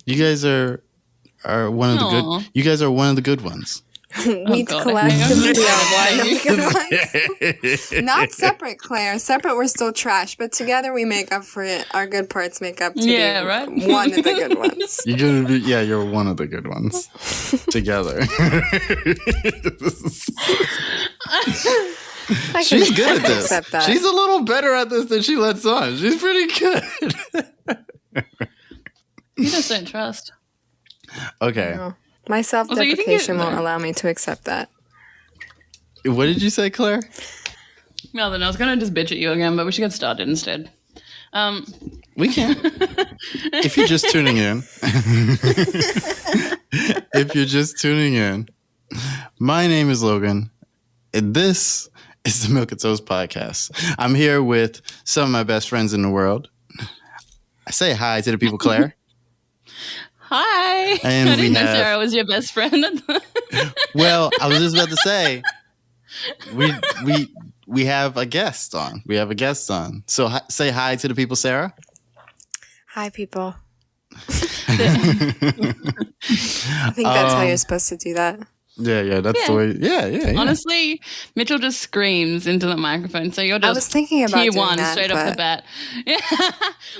You guys are one of the good. You guys are one of the good ones. We collectively are one of the good ones. Not separate, Claire. Separate, we're still trash, but together we make up for it. Our good parts make up to be right? one of the good ones. You're one of the good ones. Together. She's good at this. She's a little better at this than she lets on. She's pretty good. You just don't trust. Okay. No. My self-deprecation won't allow me to accept that. What did you say, Claire? Nothing. I was going to just bitch at you again, but we should get started instead. We can. If you're just tuning in. My name is Logan, and this is the Milk and Toast podcast. I'm here with some of my best friends in the world. I say hi to the people, Claire. Hi. And I didn't know Sarah was your best friend. Well, I was just about to say, we have a guest on. So say hi to the people, Sarah. Hi, people. I think that's how you're supposed to do that. Yeah, that's the way. Yeah. Honestly, Mitchell just screams into the microphone, so you're just I was thinking about tier doing one that, straight off the bat. Yeah.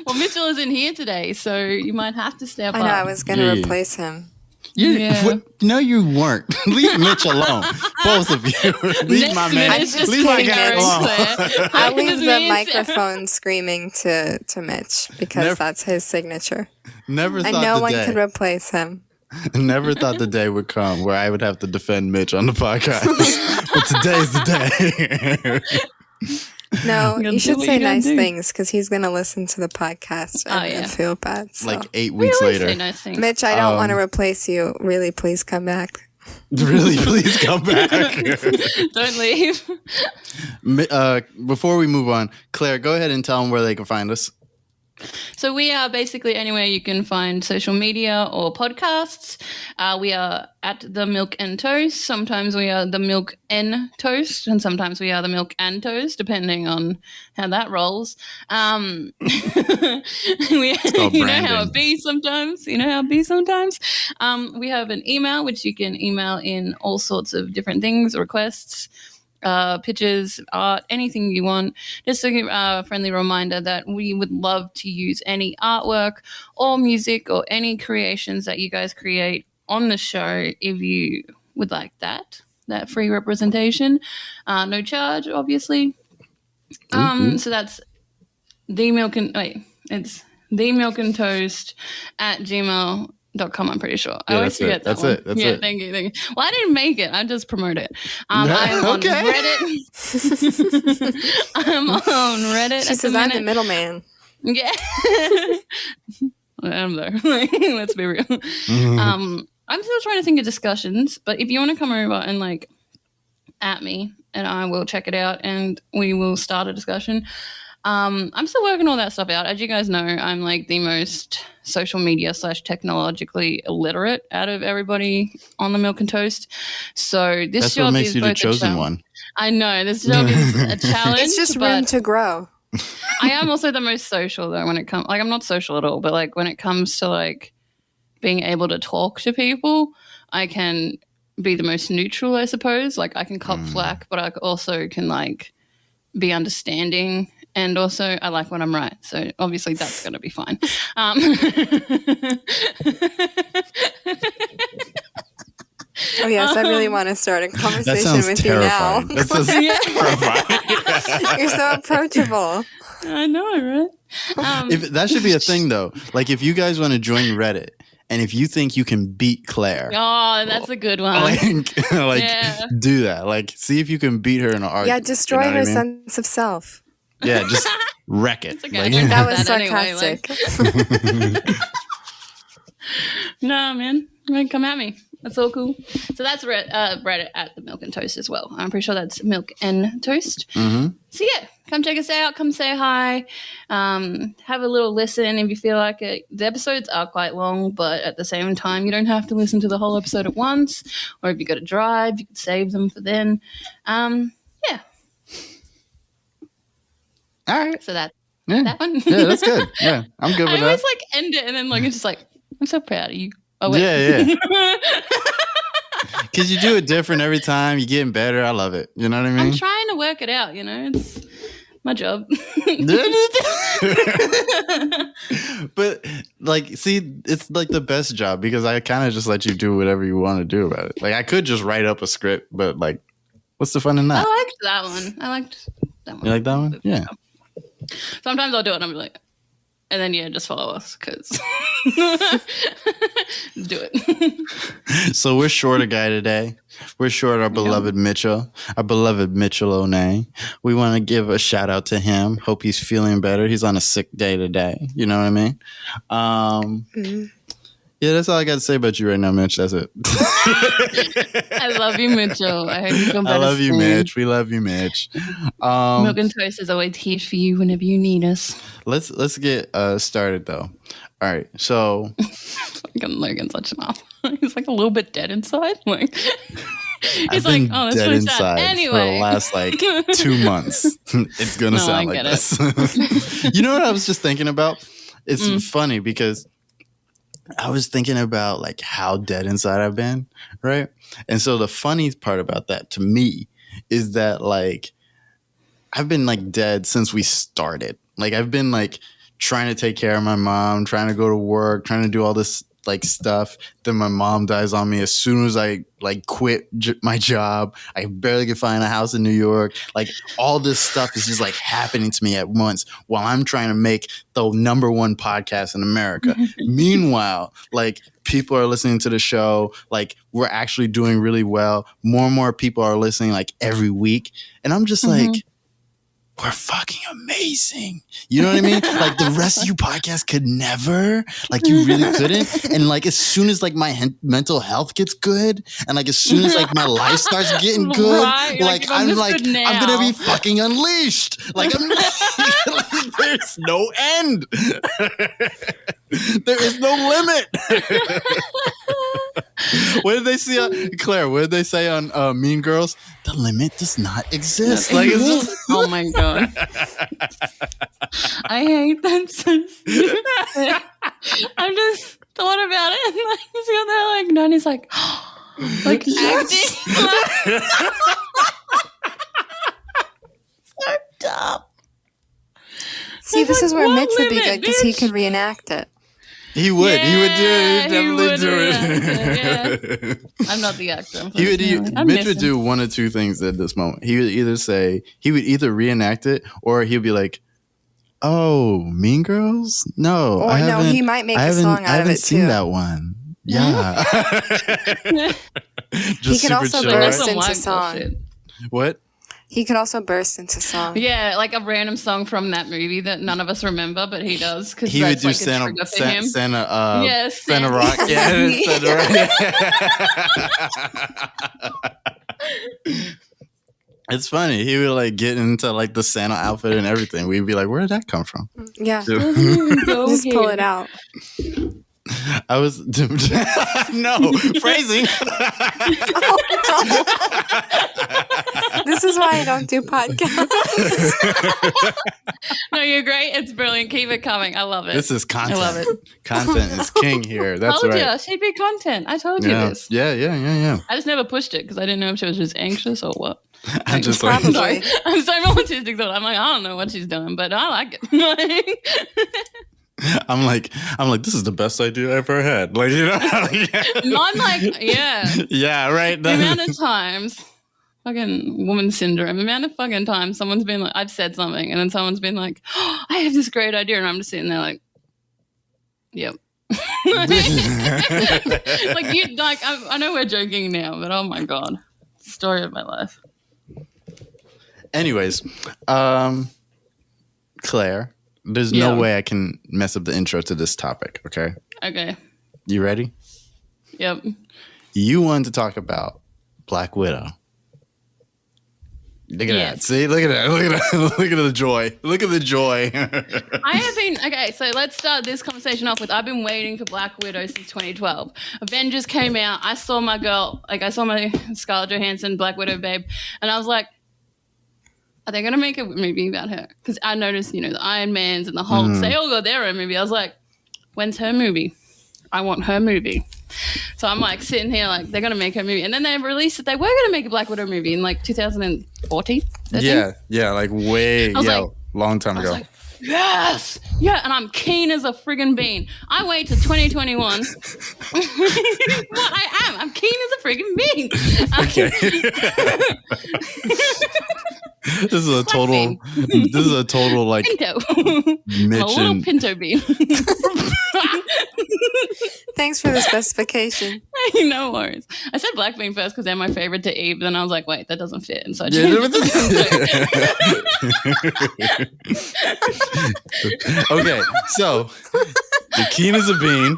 Well, Mitchell isn't here today, so you might have to step up. I know, I was going to replace him. No, you weren't. Leave Mitch alone. Both of you. Leave my man. Leave my guy alone. I'll leave the microphone screaming to Mitch because that's his signature. Never thought and no one could replace him. Never thought the day would come where I would have to defend Mitch on the podcast. But today's the day. No, you should say nice things because he's going to listen to the podcast and feel bad. So. Like 8 weeks later. Say nice things. Mitch, I don't want to replace you. Really, please come back. Really, please come back. Don't leave. Before we move on, Claire, go ahead and tell them where they can find us. So we are basically anywhere you can find social media or podcasts. We are at The Milk and Toast. Sometimes we are The Milk and Toast, and sometimes we are The Milk and Toast, depending on how that rolls. You know how it be sometimes. We have an email, which you can email in all sorts of different things, requests, pictures, art, anything you want. Just a friendly reminder that we would love to use any artwork or music or any creations that you guys create on the show if you would like that free representation. No charge, obviously. So that's it's themilkandtoast@gmail.com. I'm pretty sure. I always forget that one. That's it. Thank you. Well, I didn't make it. I just promote it. I'm on Reddit. I'm on Reddit. She says I'm the middleman. Yeah. I'm there. Let's be real. Mm-hmm. I'm still trying to think of discussions, but if you want to come over and at me, and I will check it out, and we will start a discussion. I'm still working all that stuff out. As you guys know, I'm the most social media / technologically illiterate out of everybody on the Milk and Toast. So this That's job what makes is you both the chosen one. I know this job is a challenge. It's just room to grow. I am also the most social though when it comes. I'm not social at all, but when it comes to being able to talk to people, I can be the most neutral, I suppose. I can cop flack, but I also can be understanding. And also, I like when I'm right. So, obviously, that's going to be fine. Oh, yes. I really want to start a conversation with terrifying. you now. That sounds terrifying. You're so approachable. I know, right? That should be a thing, though. If you guys want to join Reddit, and if you think you can beat Claire. Oh, that's a good one. Do that. See if you can beat her in an argument. Yeah, destroy her sense of self. Yeah, just wreck it. Okay. That was sarcastic. Anyway, no, man. Come at me. That's all cool. So that's Reddit at the Milk and Toast as well. I'm pretty sure that's Milk and Toast. Mm-hmm. So yeah, come check us out. Come say hi. Have a little listen if you feel like it. The episodes are quite long, but at the same time, you don't have to listen to the whole episode at once. Or if you got to drive, you could save them for then. Yeah. All right. So that one. Yeah, that's good. Yeah, I'm good with that. I always end it and then it's just I'm so proud of you. Oh, wait. Yeah. Because you do it different every time. You're getting better. I love it. You know what I mean? I'm trying to work it out, It's my job. But like, see, it's like the best job because I kind of just let you do whatever you want to do about it. Like, I could just write up a script, but like, what's the fun in that? I liked that one. You like that one? Yeah. Sometimes I'll do it and I'll be like, and then just follow us because do it. So we're short a guy today. We're short our beloved Mitchell, our beloved Mitchell O'Nay. We want to give a shout out to him. Hope he's feeling better. He's on a sick day today. You know what I mean? Yeah, that's all I got to say about you right now, Mitch. That's it. I love you, Mitchell. I hope you feel better. I love you, Mitch. We love you, Mitch. Milk and Toast is always here for you whenever you need us. Let's get started though. All right, so Logan's such an off. He's like a little bit dead inside. Like he's I've been like, oh, that's dead really inside sad. Anyway, for the last like 2 months. It's gonna sound like this. You know what I was just thinking about? It's funny because I was thinking about like how dead inside I've been, right? And so the funny part about that to me is that like I've been like dead since we started. Like I've been like trying to take care of my mom, trying to go to work, trying to do all this like stuff. Then my mom dies on me as soon as I like quit my job. I barely could find a house in New York. Like all this stuff is just like happening to me at once while I'm trying to make the #1 podcast in America. Meanwhile, like people are listening to the show. Like we're actually doing really well. More and more people are listening like every week. And I'm just like, we're fucking amazing. You know what I mean? Like the rest of you podcasts could never. Like you really couldn't. And like as soon as like my mental health gets good, and like as soon as like my life starts getting good, right, I'm gonna be fucking unleashed. Like I'm there's no end. There is no limit. What did they say, Claire? What did they say on Mean Girls? The limit does not exist. Like it's just oh my god, I hate that so stupid. I just thought about it, and like he's got that like, no, and he's like, like acting. So dumb. See, this is where Mitch would be good because he could reenact it. He would. Yeah, he would do it. He'd definitely do it. Yeah. I'm not the actor. Mitch would do one of two things at this moment. He would either reenact it or he'd be like, "Oh, Mean Girls? No, or no, he might make a song out of it too. I haven't seen that one. Yeah." He could also burst into song. What? He could also burst into song. Yeah, like a random song from that movie that none of us remember, but he does because he would do like Santa Rock. Yeah, Santa Rock. It's funny. He would like get into like the Santa outfit and everything. We'd be like, "Where did that come from?" Yeah, just pull it out. I was no phrasing. This is why I don't do podcasts. No, you're great. It's brilliant. Keep it coming. I love it. This is content. I love it. Content is king here. That's right. I told you. She'd be content. I told you this. Yeah. I just never pushed it because I didn't know if she was just anxious or what. I'm just like, I'm so autistic though. I'm like, I don't know what she's doing, but I like it. I'm like, this is the best idea I ever had. Like, you know, I'm like, yeah. Yeah, right. The amount of times, fucking woman syndrome, the amount of fucking times someone's been like, I've said something, and then someone's been like, oh, I have this great idea, and I'm just sitting there like, yep. Like you, like I know we're joking now, but oh my god, story of my life. Anyways, Claire. There's no way I can mess up the intro to this topic, okay? Okay. You ready? Yep. You wanted to talk about Black Widow. Look at that. See? Look at that. Look at that. Look at the joy. Look at the joy. I have been... Okay, so let's start this conversation off with I've been waiting for Black Widow since 2012. Avengers came out. I saw my girl... Like, I saw my Scarlett Johansson Black Widow babe, and I was like, are they going to make a movie about her? Because I noticed, the Iron Mans and the Hulks, they all got their own movie. I was like, when's her movie? I want her movie. So I'm like sitting here like they're gonna make her movie, and then they released it. They were gonna make a Black Widow movie in like 2014. Yeah, like long time ago. Like, yes, yeah, and I'm keen as a friggin' bean. I wait to 2021. Well, I am. I'm keen as a friggin' bean. Okay. This is a total like Pinto. Mitch a little pinto bean. Thanks for the specification. No worries. I said black bean first because they're my favorite to eat, but then I was like, wait, that doesn't fit. And so I changed it. Okay, so the keen as a bean.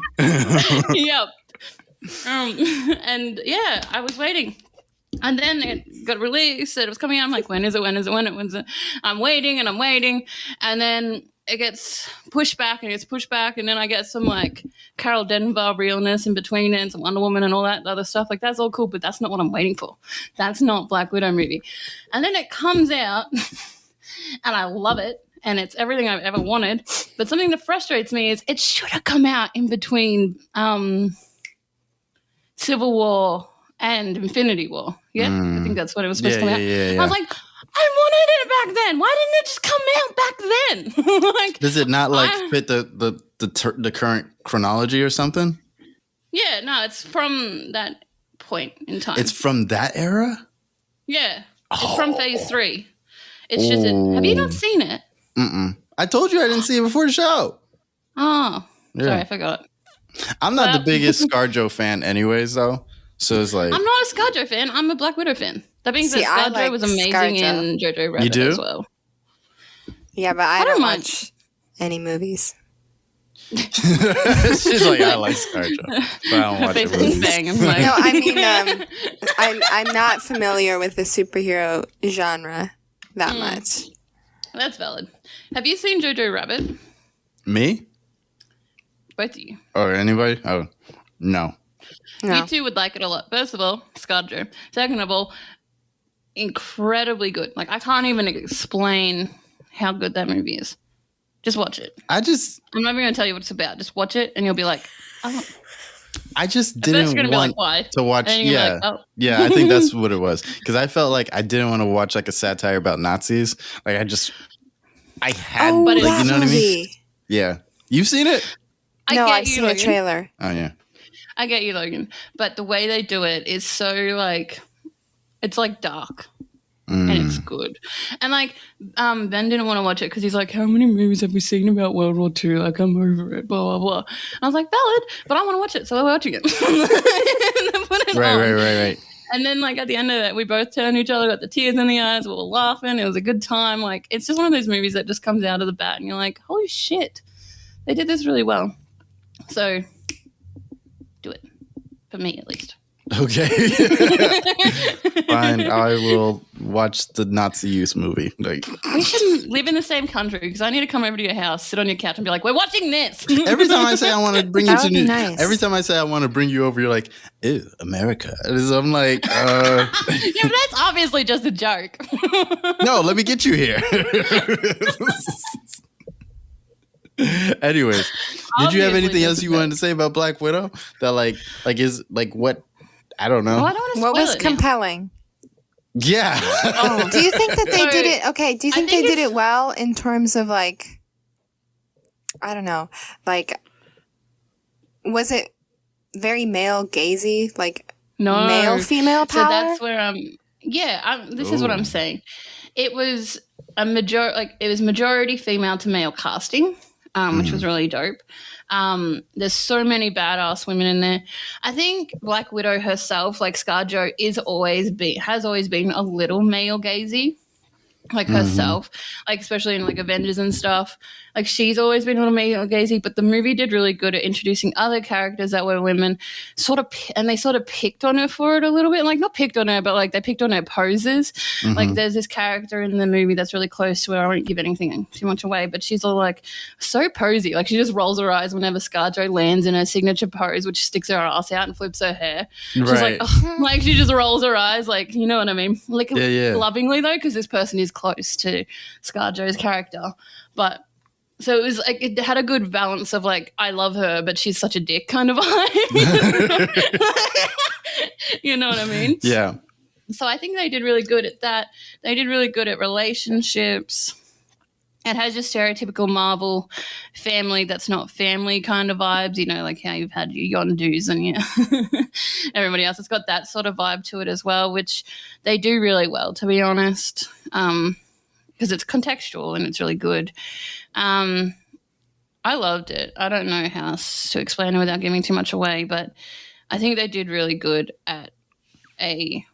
Yep. And yeah, I was waiting. And then it got released. It was coming out. I'm like, when is it? I'm waiting. And then it gets pushed back and and then I get some like Carol Denver realness in between it and some Wonder Woman and all that other stuff. Like, that's all cool, but that's not what I'm waiting for. That's not Black Widow movie. And then it comes out and I love it. And it's everything I've ever wanted. But something that frustrates me is it should have come out in between Civil War and Infinity War. Yeah, I think that's when it was supposed to come out. I was like, I wanted it back then. Why didn't it just come out back then? Like, does it not like fit the current chronology or something? Yeah, no, it's from that point in time. It's from that era? Yeah, it's from Phase 3. It's just have you not seen it? I told you I didn't see it before the show. Oh, sorry, I forgot. I'm not the biggest ScarJo fan anyways, though. So it's like, I'm not a ScarJo fan. I'm a Black Widow fan. That being said, ScarJo was amazing in Jojo Rabbit as well. Yeah, but I don't watch any movies. She's like, I like ScarJo, but I don't watch movies. No, I mean, I'm not familiar with the superhero genre that much. That's valid. Have you seen Jojo Rabbit? Me? Both of you. Or anybody? Oh, no. You two would like it a lot. First of all, ScarJo. Second of all, incredibly good. Like, I can't even explain how good that movie is. Just watch it. I'm not even going to tell you what it's about. Just watch it, and you'll be like, oh. I just didn't want to watch. Yeah, like, oh. Yeah, I think that's what it was. Because I felt like I didn't want to watch like a satire about Nazis. Like, I had, but like, you know what I mean? Movie. Yeah, you've seen it? No, I've seen the trailer. Oh yeah. I get you, Logan. But the way they do it is so like, it's like dark. And it's good. And like, Ben didn't want to watch it because he's like, how many movies have we seen about World War II? Like, I'm over it, blah, blah, blah. And I was like, valid, but I want to watch it, so we're watching it. Right. And then like at the end of it, we both turned to each other, got the tears in the eyes, we were laughing. It was a good time. Like, it's just one of those movies that just comes out of the bat and you're like, holy shit, they did this really well. So do it. For me, at least. Okay. Fine. I will watch the Nazi use movie. Like, we shouldn't live in the same country because I need to come over to your house, sit on your couch, and be like, "We're watching this." Every time I say I want to bring you to nice. Every time I say I want to bring you over, you're like, "Ew, America." I'm like, yeah, but that's obviously just a joke. No, let me get you here. Anyways, did you have anything else you wanted to say about Black Widow? That like is like what? I don't know. Well, I don't want to what was compelling? Yeah. Do you think that they did it? Okay. Do you think they did it well in terms of like, I don't know, like, was it very male gazy, like male female power? So that's where this is what I'm saying. It was majority female to male casting. Which was really dope. There's so many badass women in there. I think Black Widow herself, like ScarJo, has always been a little male gazy, like herself, like especially in like Avengers and stuff. Like she's always been a little male gazy, but the movie did really good at introducing other characters that were women, and they sort of picked on her for it a little bit. Like not picked on her, but like they picked on her poses. Like there's this character in the movie that's really close to her. I won't give anything too much away, but she's all like so posy. Like she just rolls her eyes whenever ScarJo lands in her signature pose, which sticks her ass out and flips her hair. She's like, like she just rolls her eyes, like, you know what I mean? Like lovingly though, because this person is close to ScarJo's character, but So it was like it had a good balance of like I love her, but she's such a dick kind of vibe. You know what I mean? Yeah. So I think they did really good at that. They did really good at relationships. It has your stereotypical Marvel family that's not family kind of vibes, you know, like how you've had your Yondus and everybody else. It's got that sort of vibe to it as well, which they do really well, to be honest, because it's contextual and it's really good. I loved it. I don't know how else to explain it without giving too much away, but I think they did really good at a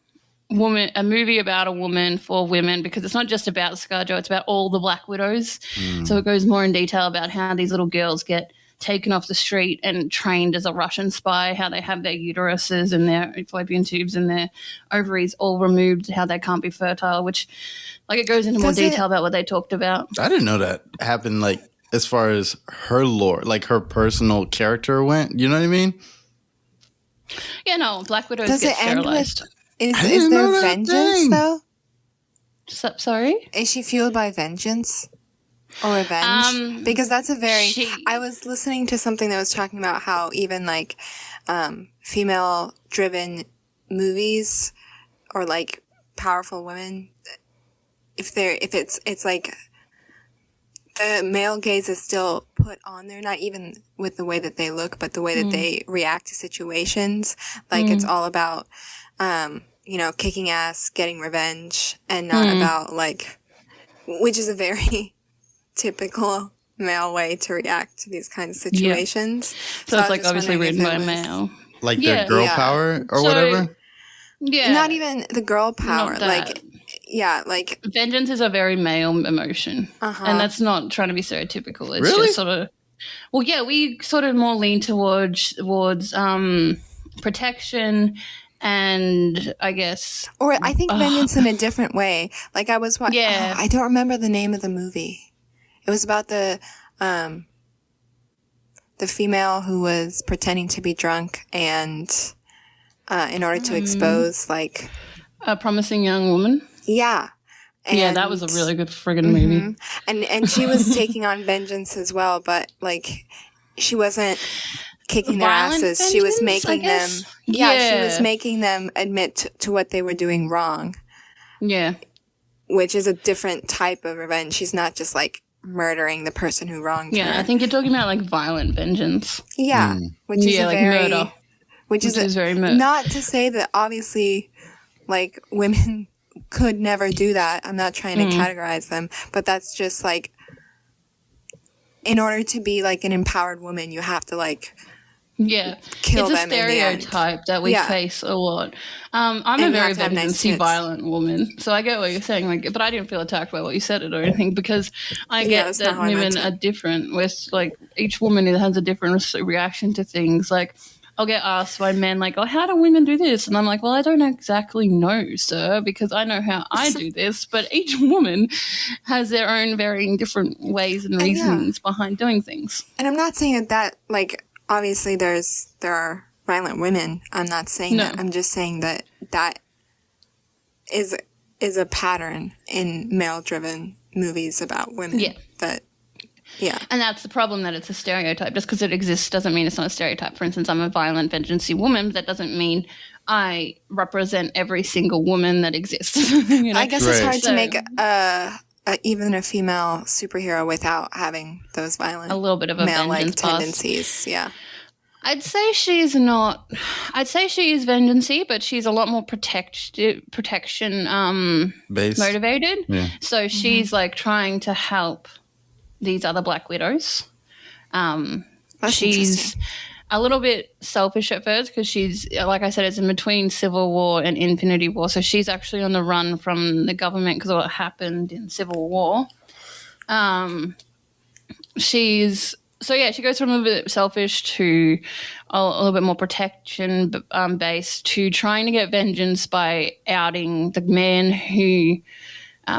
movie about a woman for women, because it's not just about ScarJo, it's about all the Black Widows. So it goes more in detail about how these little girls get taken off the street and trained as a Russian spy, how they have their uteruses and their fallopian tubes and their ovaries all removed, how they can't be fertile, which like it goes into more detail about what they talked about. I didn't know that happened, like as far as her lore, like her personal character went, you know what I mean? Yeah, no, Black Widows get sterilized. Is there vengeance though? Sorry? Is she fueled by vengeance or revenge? Because that's a very... I was listening to something that was talking about how even like female-driven movies or like powerful women, it's like the male gaze is still put on there, not even with the way that they look, but the way that they react to situations. Like it's all about... you know, kicking ass, getting revenge, and not about like, which is a very typical male way to react to these kinds of situations. So it's like obviously written by a male. Like their girl power or whatever? Yeah. Not even the girl power. Like, like. Vengeance is a very male emotion. And that's not trying to be stereotypical. It's just sort of, well, yeah, we sort of more lean towards protection. And I guess... Or I think vengeance in a different way. Like I was watching... I don't remember the name of the movie. It was about the female who was pretending to be drunk and in order to expose like... A Promising Young Woman? Yeah. And, that was a really good friggin' movie. And she was taking on vengeance as well, but like she wasn't... kicking their asses. She was making them she was making them admit to what they were doing wrong. Yeah. Which is a different type of revenge. She's not just like murdering the person who wronged her. Yeah, I think you're talking about like violent vengeance. Yeah. Which is like murder. Which is very murder. Not to say that obviously like women could never do that. I'm not trying to categorize them, but that's just like in order to be like an empowered woman, you have to like kill them. It's a stereotype that we face a lot. I'm a very vengeance violent woman, so I get what you're saying. Like, but I didn't feel attacked by what you said it or anything, because I get that women are different. With like each woman has a different reaction to things. Like I'll get asked by men like, "Oh, how do women do this?" And I'm like, "Well, I don't exactly know, sir, because I know how I do this, but each woman has their own varying different ways and reasons behind doing things." And I'm not saying that like. Obviously, there are violent women. I'm not saying that. I'm just saying that is a pattern in male-driven movies about women. Yeah. And that's the problem, that it's a stereotype. Just because it exists doesn't mean it's not a stereotype. For instance, I'm a violent, vengeance-y woman, but that doesn't mean I represent every single woman that exists. You know? I guess it's hard to make even a female superhero without having those violent, a little bit of a male-like tendencies. Yeah, I'd say she is vengeance-y, but she's a lot more protection motivated. Yeah. So she's like trying to help these other Black Widows. She's a little bit selfish at first because she's, like I said, it's in between Civil War and Infinity War. So she's actually on the run from the government because of what happened in Civil War. She goes from a bit selfish to a little bit more protection based to trying to get vengeance by outing the man who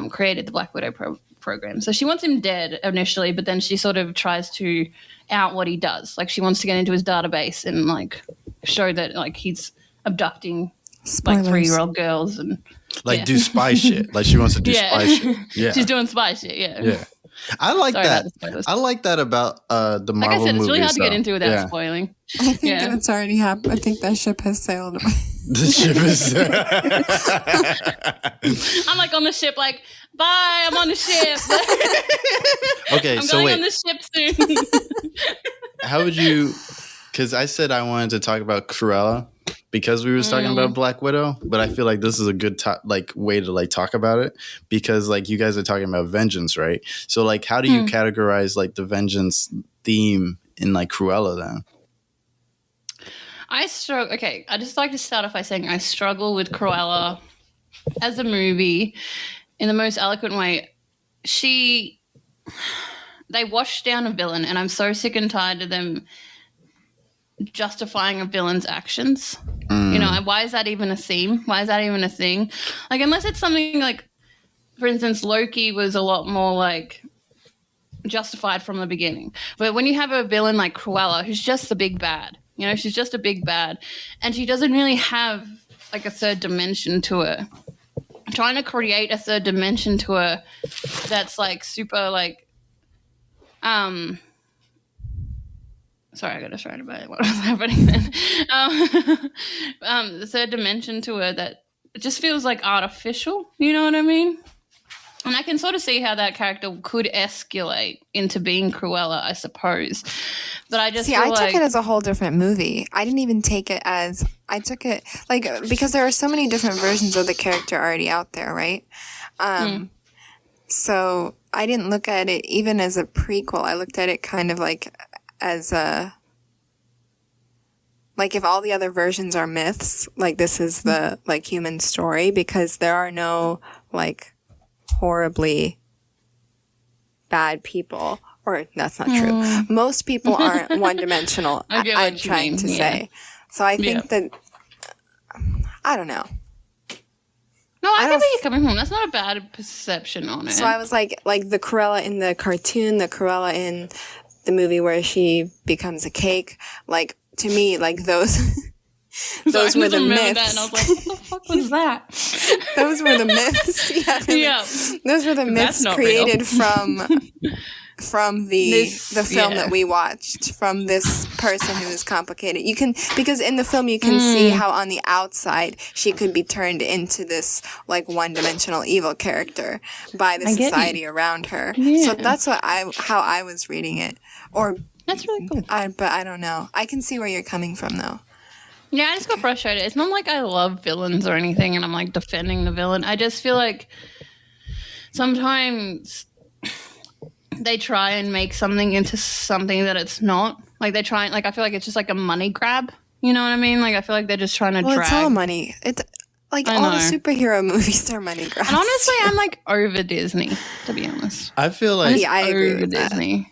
created the Black Widow program. So she wants him dead initially, but then she sort of tries to out what he does. Like she wants to get into his database and like show that like he's abducting like 3-year-old girls and like do spy shit. Like she wants to do spy shit. Yeah, she's doing spy shit. Yeah. I like Sorry that. about the spoilers. I like that about the Marvel movies. Like I said, it's really hard to get though. into without spoiling. I think that it's already happened. I think that ship has sailed away. The ship is. I'm like on the ship, like, bye, I'm on the ship. Okay, I'm so going wait. on the ship soon. How would you? Because I said I wanted to talk about Cruella because we were talking about Black Widow, but I feel like this is a good way to like talk about it because like you guys are talking about vengeance, right? So like, how do you categorize like the vengeance theme in like Cruella then? I just like to start off by saying I struggle with Cruella as a movie in the most eloquent way. They washed down a villain, and I'm so sick and tired of them justifying a villain's actions. You know, why is that even a theme? Why is that even a thing? Like, unless it's something like, for instance, Loki was a lot more like justified from the beginning. But when you have a villain like Cruella, who's just the big bad, you know, she's just a big bad, and she doesn't really have like a third dimension to her. Trying to create a third dimension to her that's like super like sorry, I got distracted about what was happening then. The third dimension to her that it just feels like artificial, you know what I mean? And I can sort of see how that character could escalate into being Cruella, I suppose. But I just I took it as a whole different movie. I didn't even take it as I took it like because there are so many different versions of the character already out there, right? So I didn't look at it even as a prequel. I looked at it kind of like as a like if all the other versions are myths, like this is the like human story because there are no like horribly bad people. Or that's not true. Most people aren't one-dimensional, I'm trying to say. So I think that, I don't know. No, I get where you're coming from. That's not a bad perception on it. So I was like the Cruella in the cartoon, the Cruella in the movie where she becomes a cake. Like, to me, like those were the myths. That and I was like, what the fuck was that? Those were the myths. Yeah. Those were the myths created from the film that we watched, from this person who is complicated. You can, because in the film you can see how on the outside she could be turned into this like one-dimensional evil character by the society around her. So that's how I was reading it. Or that's really cool. But I don't know. I can see where you're coming from though. Yeah, I just got frustrated. It's not like I love villains or anything and I'm like defending the villain. I just feel like sometimes they try and make something into something that it's not. Like they try and like I feel like it's just like a money grab. You know what I mean? Like I feel like they're just trying to drag. It's all money. It's like all the superhero movies are money grabs. And honestly, I'm like over Disney, to be honest. I feel like I agree with Disney.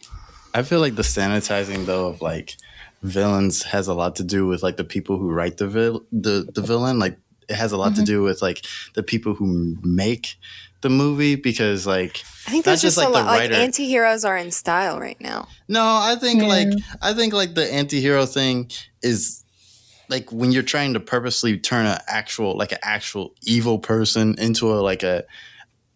I feel like the sanitizing though of like villains has a lot to do with like the people who write the villain. Like it has a lot to do with like the people who make the movie because like I think there's just like a lot like anti-heroes are in style right now. No, I think like the anti-hero thing is like when you're trying to purposely turn an actual evil person into a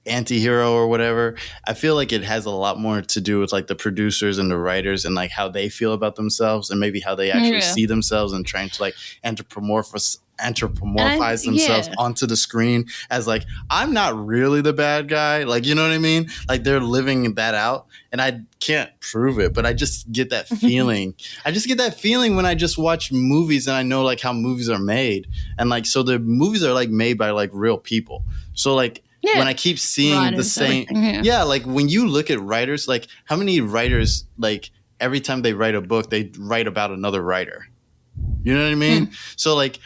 anti-hero or whatever. I feel like it has a lot more to do with like the producers and the writers and like how they feel about themselves and maybe how they actually see themselves and trying to like anthropomorphize themselves onto the screen as like I'm not really the bad guy, like you know what I mean, like they're living that out and I can't prove it but I just get that feeling. I just get that feeling when I just watch movies and I know like how movies are made and like so the movies are like made by like real people, so like when I keep seeing the same like when you look at writers, like how many writers like every time they write a book they write about another writer, you know what I mean? So like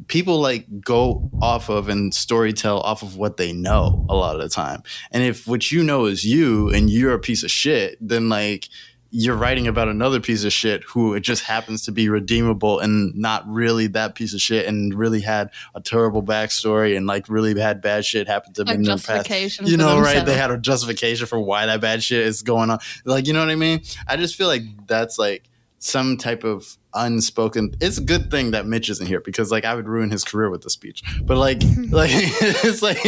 people like go off of and storytell off of what they know a lot of the time, and if what you know is you and you're a piece of shit, then like you're writing about another piece of shit who it just happens to be redeemable and not really that piece of shit and really had a terrible backstory and like really had bad shit happen to them in the past. You know, right? They had a justification for why that bad shit is going on. Like, you know what I mean? I just feel like that's like some type of unspoken. It's a good thing that Mitch isn't here because like I would ruin his career with the speech. But like it's like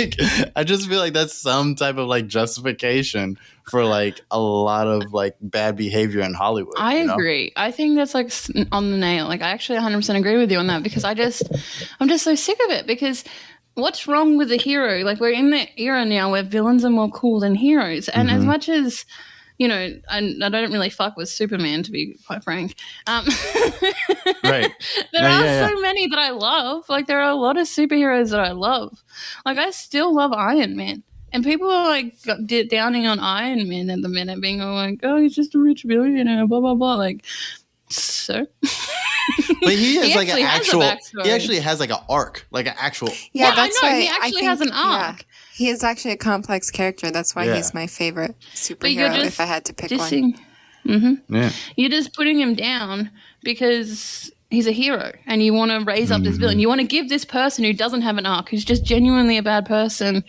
I just feel like that's some type of like justification for like a lot of like bad behavior in Hollywood. I agree. I think that's like on the nail. Like I actually 100% agree with you on that because I'm just so sick of it because what's wrong with the hero? Like we're in the era now where villains are more cool than heroes. And as much as you know, I don't really fuck with Superman, to be quite frank. Right. There are so many that I love. Like, there are a lot of superheroes that I love. Like, I still love Iron Man. And people are, like, downing on Iron Man at the minute, being all like, oh, he's just a rich billionaire, blah, blah, blah. Like, so... But he has like an actual. He actually has like an arc, like an actual. Yeah, that's why he actually has an arc. Yeah, he is actually a complex character. That's why he's my favorite superhero. If I had to pick one, Yeah, you're just putting him down because he's a hero, and you want to raise up this villain. You want to give this person who doesn't have an arc, who's just genuinely a bad person,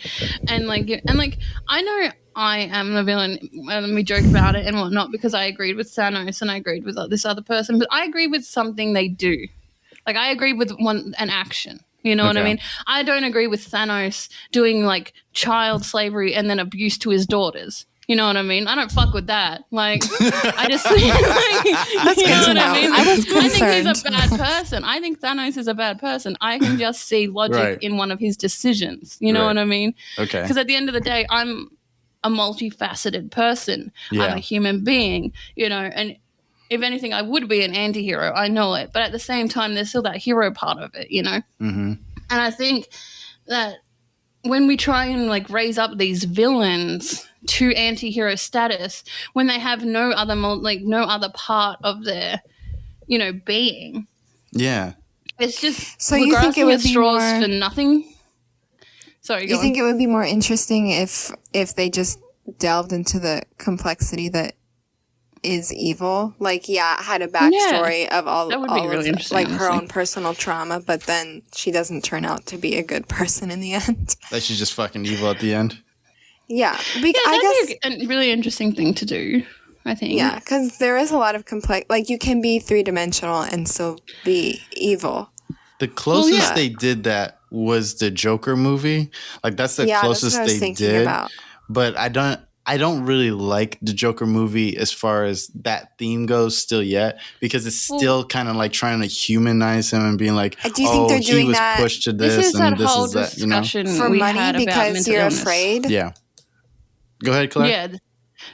and I know. I am a villain, and we joke about it and whatnot because I agreed with Thanos and I agreed with this other person, but I agree with something they do. Like, I agree with an action. You know what I mean? I don't agree with Thanos doing, like, child slavery and then abuse to his daughters. You know what I mean? I don't fuck with that. Like, I just think, that's you know good to know. I mean? I was concerned. I think he's a bad person. I think Thanos is a bad person. I can just see logic in one of his decisions. You know what I mean? Okay. Because at the end of the day, I'm a multifaceted person. Yeah. I'm a human being, you know, and if anything, I would be an anti-hero. I know it. But at the same time, there's still that hero part of it, you know? Mm-hmm. And I think that when we try and, like, raise up these villains to anti-hero status, when they have no other part of their, you know, being. Yeah. It's just so you think it would be straws more... for nothing? Sorry, you think it would be more interesting if they just delved into the complexity that is evil? Like, had a backstory of all of like her own personal trauma, but then she doesn't turn out to be a good person in the end. That she's just fucking evil at the end. Yeah, that'd be a really interesting thing to do, I think. Yeah, because there is a lot of complex. Like, you can be 3-dimensional and still be evil. The closest they did that was the Joker movie. Like, that's the closest that's what they did. About. But I don't really like the Joker movie as far as that theme goes still yet, because it's still kind of like trying to humanize him and being like, do you think they're doing he was that? pushed to this and this is that, you know? For money because you're afraid? Yeah. Go ahead, Claire. Yeah.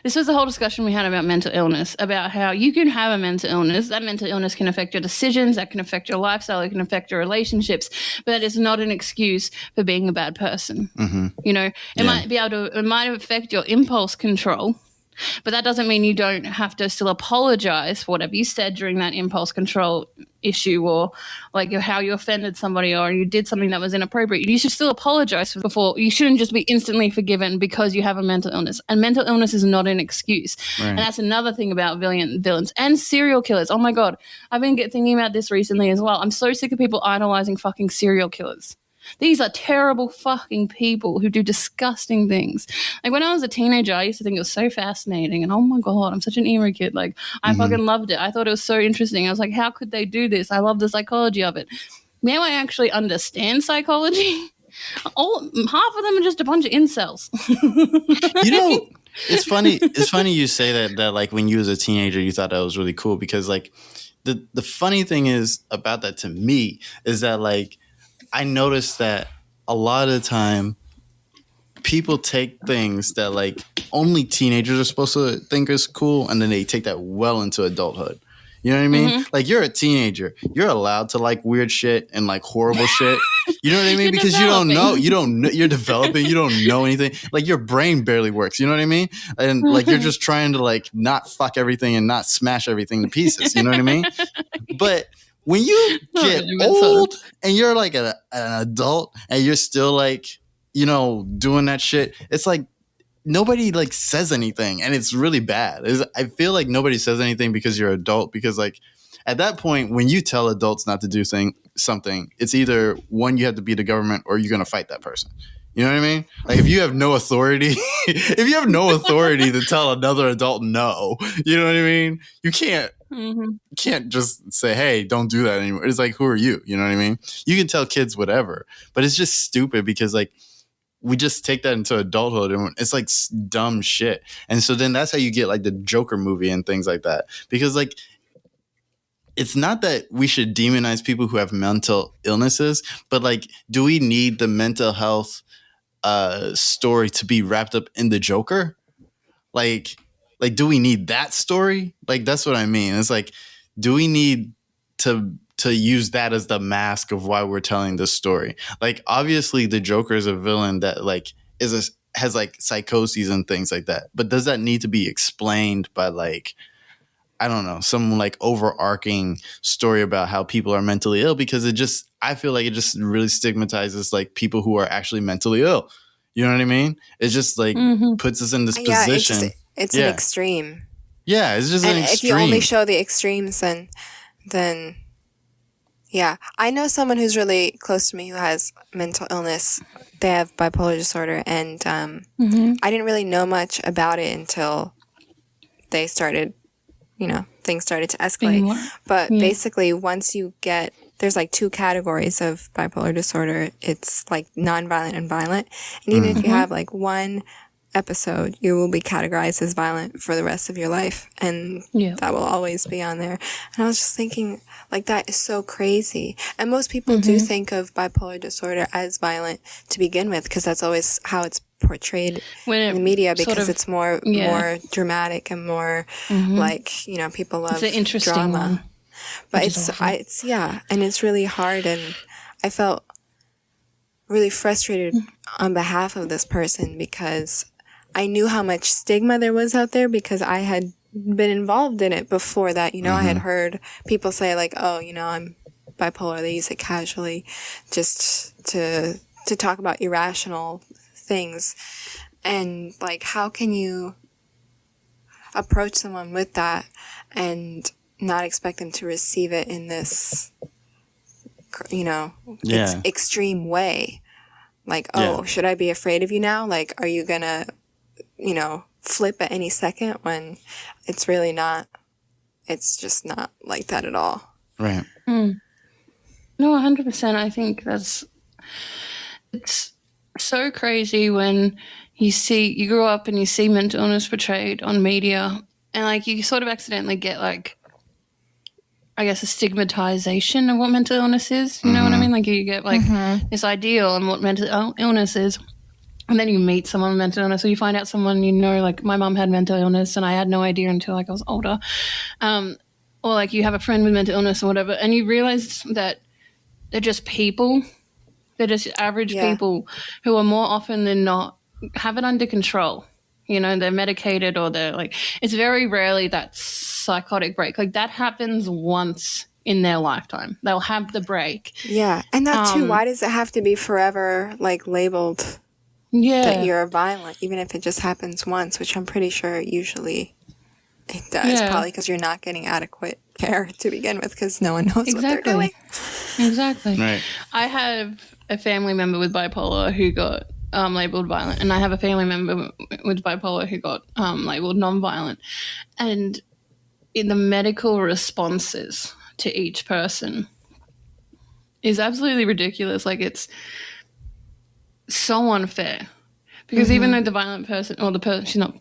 This was the whole discussion we had about mental illness, about how you can have a mental illness. That mental illness can affect your decisions, that can affect your lifestyle, it can affect your relationships, but that is not an excuse for being a bad person. Mm-hmm. You know, it might affect your impulse control, but that doesn't mean you don't have to still apologize for whatever you said during that impulse control issue, or like how you offended somebody or you did something that was inappropriate. You should still apologize before. You shouldn't just be instantly forgiven because you have a mental illness. And mental illness is not an excuse. Right. And that's another thing about villains and serial killers. Oh my God. I've been thinking about this recently as well. I'm so sick of people idolizing fucking serial killers. These are terrible fucking people who do disgusting things. Like, when I was a teenager, I used to think it was so fascinating. And, oh, my God, I'm such an emo kid. Like, I fucking loved it. I thought it was so interesting. I was like, how could they do this? I love the psychology of it. Now I actually understand psychology. Half of them are just a bunch of incels. You know, it's funny. It's funny you say that like, when you was a teenager, you thought that was really cool because, like, the funny thing is about that to me is that, like, I noticed that a lot of the time people take things that like only teenagers are supposed to think is cool, and then they take that well into adulthood. You know what I mean? Mm-hmm. Like, you're a teenager. You're allowed to like weird shit and like horrible shit. You know what I mean? Because you don't know. You're developing. You don't know anything. Like, your brain barely works. You know what I mean? And like, you're just trying to like not fuck everything and not smash everything to pieces. You know what I mean? But when you get old and you're like an adult and you're still like, you know, doing that shit, it's like nobody like says anything, and it's really bad. I feel like nobody says anything because you're an adult, because like at that point when you tell adults not to do something, it's either one, you have to be the government, or you're going to fight that person. You know what I mean? Like if you have no authority, if you have no authority to tell another adult no, you know what I mean? You can't just say, hey, don't do that anymore. It's like, who are you? You know what I mean? You can tell kids whatever, but it's just stupid because like we just take that into adulthood and it's like dumb shit. And so then that's how you get like the Joker movie and things like that. Because like, it's not that we should demonize people who have mental illnesses, but like, do we need the mental health story to be wrapped up in the Joker? Like, do we need that story? Like, that's what I mean. It's like, do we need to use that as the mask of why we're telling this story? Like, obviously, the Joker is a villain that like has like psychoses and things like that. But does that need to be explained by like, I don't know, some like overarching story about how people are mentally ill? Because I feel like it just really stigmatizes like people who are actually mentally ill. You know what I mean? It just like puts us in this position. It's an extreme. Yeah, it's just an extreme. If you only show the extremes, then yeah. I know someone who's really close to me who has mental illness. They have bipolar disorder, and I didn't really know much about it until they started, things started to escalate. But basically, once you get, there's like 2 categories of bipolar disorder. It's like nonviolent and violent. And even if you have like one episode, you will be categorized as violent for the rest of your life. And that will always be on there. And I was just thinking, like, that is so crazy. And most people do think of bipolar disorder as violent to begin with, because that's always how it's portrayed in the media, because it's more dramatic and more like, people love it's an interesting drama. One. But it's and it's really hard, and I felt really frustrated on behalf of this person because I knew how much stigma there was out there because I had been involved in it before that. I had heard people say like, oh, I'm bipolar. They use it casually just to talk about irrational things. And like, how can you approach someone with that and not expect them to receive it in this, extreme way? Like, should I be afraid of you now? Like, are you gonna, flip at any second, when it's really not, it's just not like that at all. Right. No, 100%. I think it's so crazy when you grow up and you see mental illness portrayed on media, and like you sort of accidentally get like, I guess, a stigmatization of what mental illness is. You know what I mean? Like you get like this ideal on what mental illness is. And then you meet someone with mental illness, or you find out someone, like my mom had mental illness and I had no idea until like I was older. Or like you have a friend with mental illness or whatever, and you realize that they're just people. They're just average people who are more often than not have it under control. They're medicated, or they're like, it's very rarely that psychotic break. Like that happens once in their lifetime. They'll have the break. Yeah. And that too, why does it have to be forever like labeled that you're violent, even if it just happens once, which I'm pretty sure usually it does, probably because you're not getting adequate care to begin with, because no one knows what they're doing. Exactly. Right. I have a family member with bipolar who got labeled violent, and I have a family member with bipolar who got labeled non-violent. And in the medical responses to each person is absolutely ridiculous. Like it's so unfair, because even though the violent person, or the person,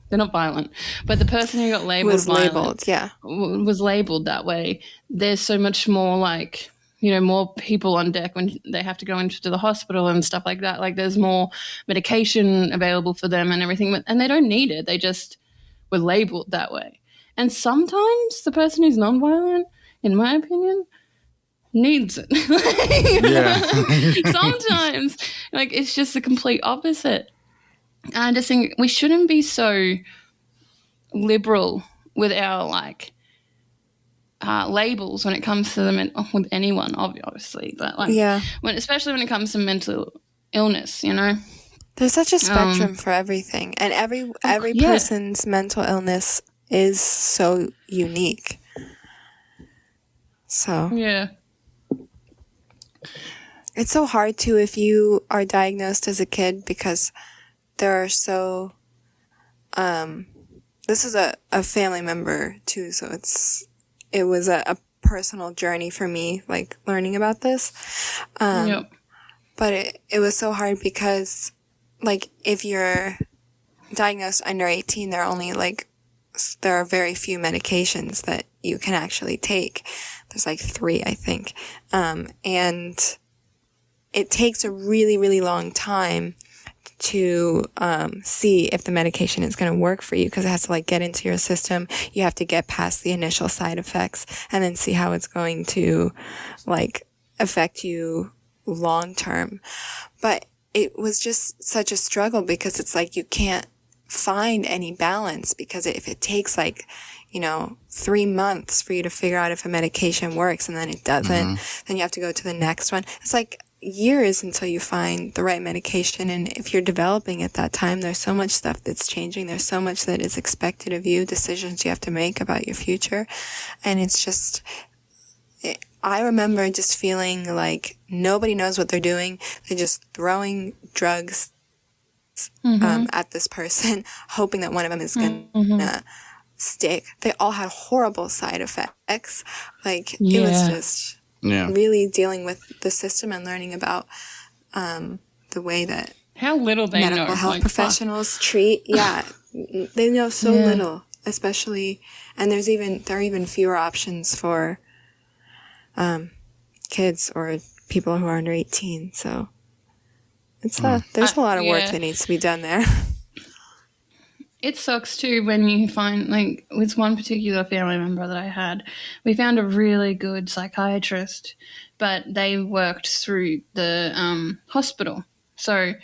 they're not violent, but the person who got labeled was labeled that way. There's so much more like, more people on deck when they have to go into the hospital and stuff like that. Like there's more medication available for them and everything, and they don't need it. They just were labeled that way. And sometimes the person who's nonviolent, in my opinion, needs it. Sometimes, like, it's just the complete opposite. And I just think we shouldn't be so liberal with our, like, labels when it comes to them, with anyone, obviously. But, like, especially when it comes to mental illness, There's such a spectrum for everything. And every person's mental illness is so unique. So. Yeah. it's so hard too if you are diagnosed as a kid, because there are so, this is a family member too, so it was a personal journey for me, like learning about this. Yep. But it was so hard because, like, if you're diagnosed under 18, there are very few medications that you can actually take. There's like 3, I think. And it takes a really, really long time to see if the medication is going to work for you, because it has to like get into your system. You have to get past the initial side effects and then see how it's going to like affect you long term. But it was just such a struggle, because it's like you can't find any balance, because if it takes like, 3 months for you to figure out if a medication works and then it doesn't, then you have to go to the next one. It's like years until you find the right medication. And if you're developing at that time, there's so much stuff that's changing. There's so much that is expected of you, decisions you have to make about your future. And it's just, I remember just feeling like nobody knows what they're doing. They're just throwing drugs at this person, hoping that one of them is going to stick. They all had horrible side effects. Like, it was just really dealing with the system and learning about the way that how little they medical know. health professionals treat. Yeah, they know so little, especially, and there are even fewer options for kids or people who are under 18. So it's there's a lot of work that needs to be done there. It sucks too when you find, like, with one particular family member that I had, we found a really good psychiatrist, but they worked through the hospital. So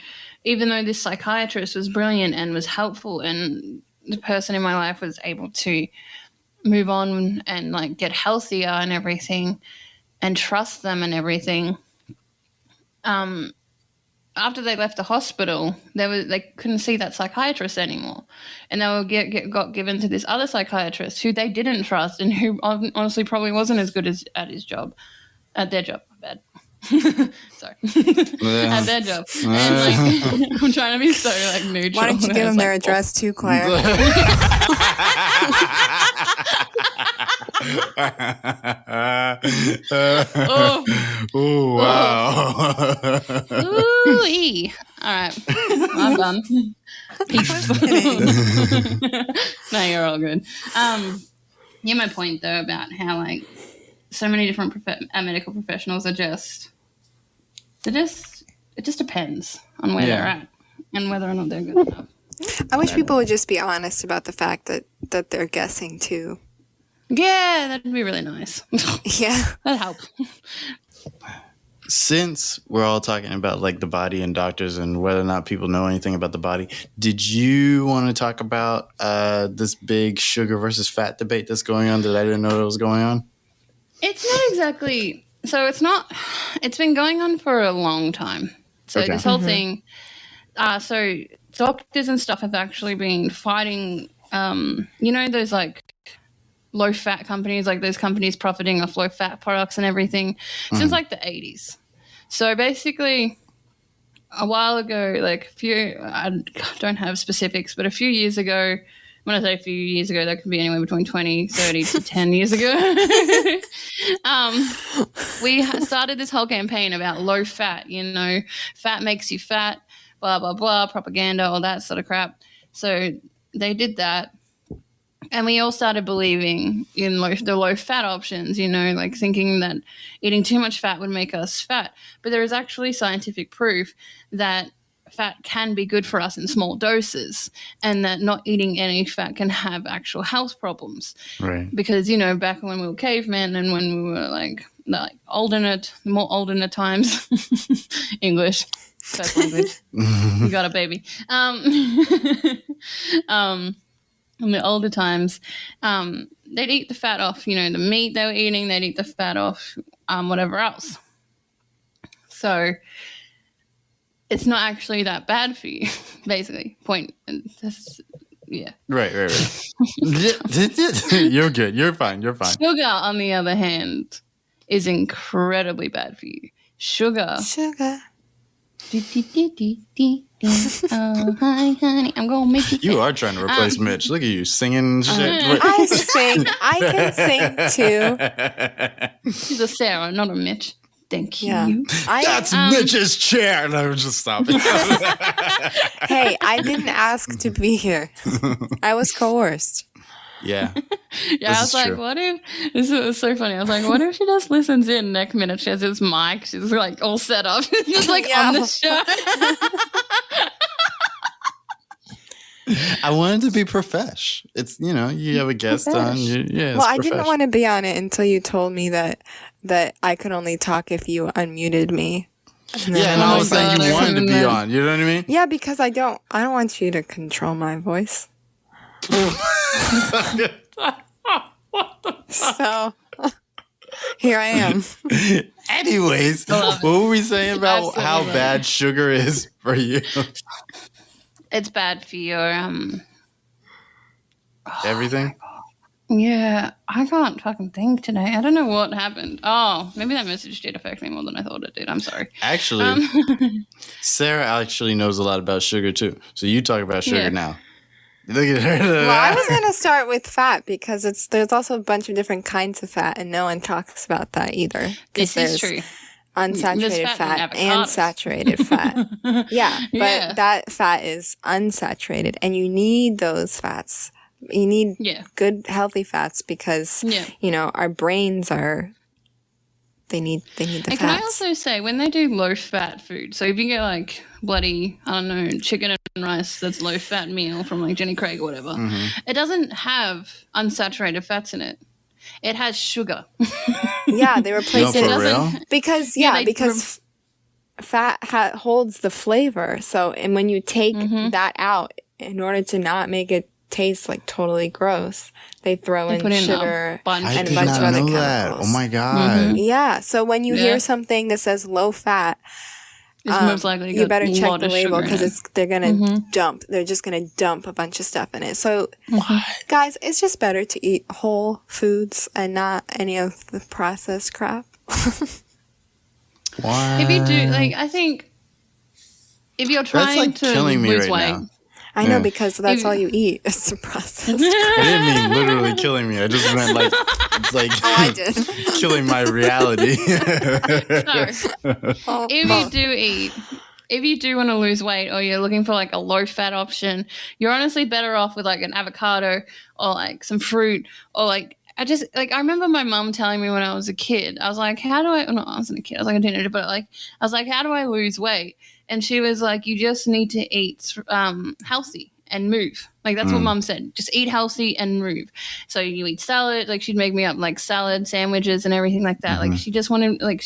even though this psychiatrist was brilliant and was helpful, and the person in my life was able to move on and like get healthier and everything and trust them and everything, after they left the hospital, they couldn't see that psychiatrist anymore, and they were got given to this other psychiatrist who they didn't trust, and who honestly probably wasn't as good at their job. My bad. Sorry. At their job. And like, I'm trying to be so like neutral. Why don't you give them their address too, Claire? Oh, wow. Ooh-ee. All right. I'm done. Peace. No, you're all good. My point though about how like so many different medical professionals are it just depends on where they're at and whether or not they're good enough. I wish people would just be honest about the fact that they're guessing too. Yeah, that'd be really nice. Yeah. That'd help. Since we're all talking about like the body and doctors and whether or not people know anything about the body, did you want to talk about this big sugar versus fat debate that's going on that I didn't know that was going on? It's not exactly. So it's been going on for a long time. So this whole thing, so doctors and stuff have actually been fighting, those like low fat companies, like those companies profiting off low fat products and everything since like the 80s. So basically a while ago, like I don't have specifics, but a few years ago, when I say a few years ago, that could be anywhere between 20, 30 to 10 years ago. We started this whole campaign about low fat, fat makes you fat, blah, blah, blah, propaganda, all that sort of crap. So they did that. And we all started believing in the low fat options, like thinking that eating too much fat would make us fat. But there is actually scientific proof that fat can be good for us in small doses, and that not eating any fat can have actual health problems. Right. Because, back when we were cavemen and when we were like more older times, English, first language, you got a baby. In the older times, they'd eat the fat off, the meat they were eating, they'd eat the fat off whatever else. So it's not actually that bad for you, basically. Point. And this, yeah. Right. You're good. You're fine. Sugar, on the other hand, is incredibly bad for you. sugar. Sugar. Oh, hi, honey. I'm going to make you. You are trying to replace Mitch. Look at you singing shit. I sing. I can sing too. She's a Sarah, not a Mitch. Thank you. Yeah. That's Mitch's chair. No, just stop it. Hey, I didn't ask to be here. I was coerced. Yeah. Yeah, I was like, what if this is so funny? I was like, what if she just listens in next minute? She has this mic, she's like all set up, just like on the show. I wanted to be profesh. It's you have a guest on. Well, I didn't want to be on it until you told me that I could only talk if you unmuted me. And I was like, you wanted to be on. You know what I mean? Yeah, because I don't want you to control my voice. So here I am. Anyways, what were we saying about how bad sugar is for you? It's bad for your everything. Yeah, I can't fucking think today. I don't know what happened. Oh, maybe that message did affect me more than I thought it did. I'm sorry. Actually, Sarah actually knows a lot about sugar too. So you talk about sugar now. Look at her. Well, I was going to start with fat because there's also a bunch of different kinds of fat, and no one talks about that either. This is true. Unsaturated fat and saturated fat. Yeah, but that fat is unsaturated, and you need those fats. You need good, healthy fats because our brains they need the fats. Can I also say when they do low fat food? So if you get like bloody, I don't know, chicken and rice that's low fat meal from like Jenny Craig or whatever, it doesn't have unsaturated fats in it. It has sugar. Yeah, they replace it for real? because fat holds the flavor. So and when you take that out, in order to not make it taste like totally gross, they throw in sugar and a bunch of other chemicals. Oh my god! Yeah, so when you hear something that says low fat, it's most likely you better check the label because they're gonna dump. They're just gonna dump a bunch of stuff in it. So, guys, it's just better to eat whole foods and not any of the processed crap. Why? If you do, I think if you're trying to lose weight. Now. I know because that's all you eat. It's the processed. I didn't mean literally killing me. I just meant I did. killing my reality. So, if you do want to lose weight or you're looking for like a low fat option, you're honestly better off with like an avocado or like some fruit or like I remember my mum telling me when I was a kid, I was like, I wasn't a kid, I was like a teenager, but I was like, how do I lose weight? And she was like, you just need to eat healthy and move. Like, that's what mum said. Just eat healthy and move. So you eat salad. Like, she'd make me up, like, salad sandwiches and everything like that. Like, she just wanted, like,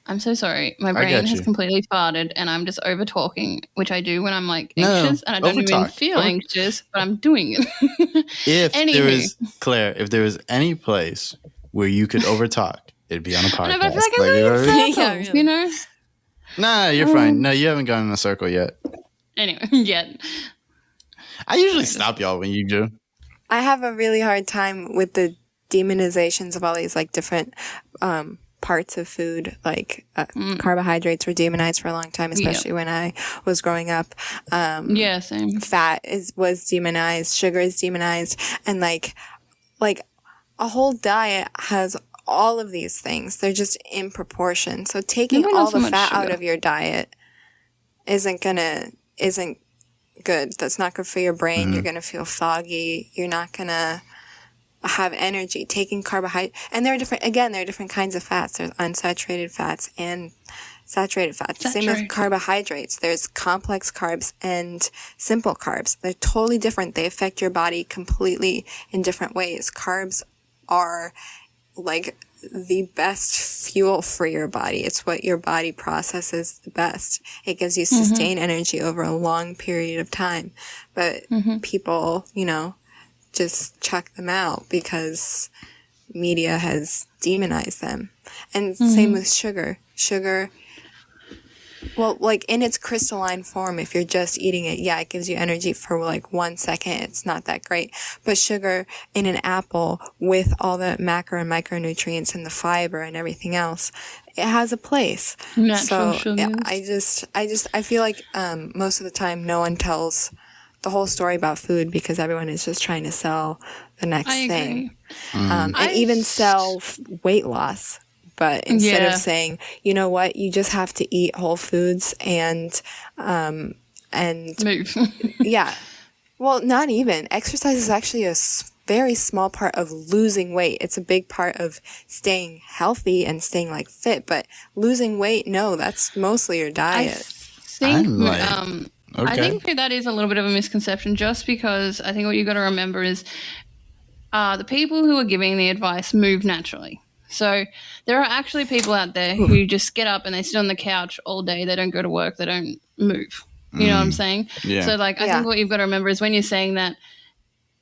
I'm so sorry. My brain has completely farted, and I'm just over-talking, which I do when I'm, like, anxious. And I don't even feel anxious, but I'm doing it. If there was any place where you could over-talk, it'd be on a podcast. No, but I feel like I'm going circles, you know? Nah, you're fine. No, you haven't gone in a circle yet. Anyway, yet. I usually stop y'all when you do. I have a really hard time with the demonizations of all these like different parts of food. Like carbohydrates were demonized for a long time, especially when I was growing up. Same. Fat was demonized. Sugar is demonized, and like a whole diet has all of these things. They're just in proportion. So taking all the fat out of your diet isn't good. That's not good for your brain. You're going to feel foggy. You're not going to have energy. Taking carbohydrate, and there are different kinds of fats. There's unsaturated fats and saturated fats. Same with carbohydrates. There's complex carbs and simple carbs. They're totally different. They affect your body completely in different ways. Carbs are like the best fuel for your body. It's what your body processes the best. It gives you sustained energy over a long period of time. But people, just chuck them out because media has demonized them. And same with sugar. Sugar Well, like in its crystalline form, if you're just eating it, yeah, it gives you energy for like 1 second. It's not that great. But sugar in an apple with all the macro and micronutrients and the fiber and everything else, it has a place. Natural so sugars. I feel like most of the time no one tells the whole story about food because everyone is just trying to sell the next thing. And even sell weight loss. But instead of saying, you know what, you just have to eat whole foods and move. yeah. Well, not even. Exercise is actually a very small part of losing weight. It's a big part of staying healthy and staying like fit. But losing weight, no, that's mostly your diet. I think that is a little bit of a misconception just because I think what you got to remember is the people who are giving the advice move naturally. So there are actually people out there who just get up and they sit on the couch all day. They don't go to work. They don't move. You know what I'm saying? Yeah. So like I think what you've got to remember is when you're saying that,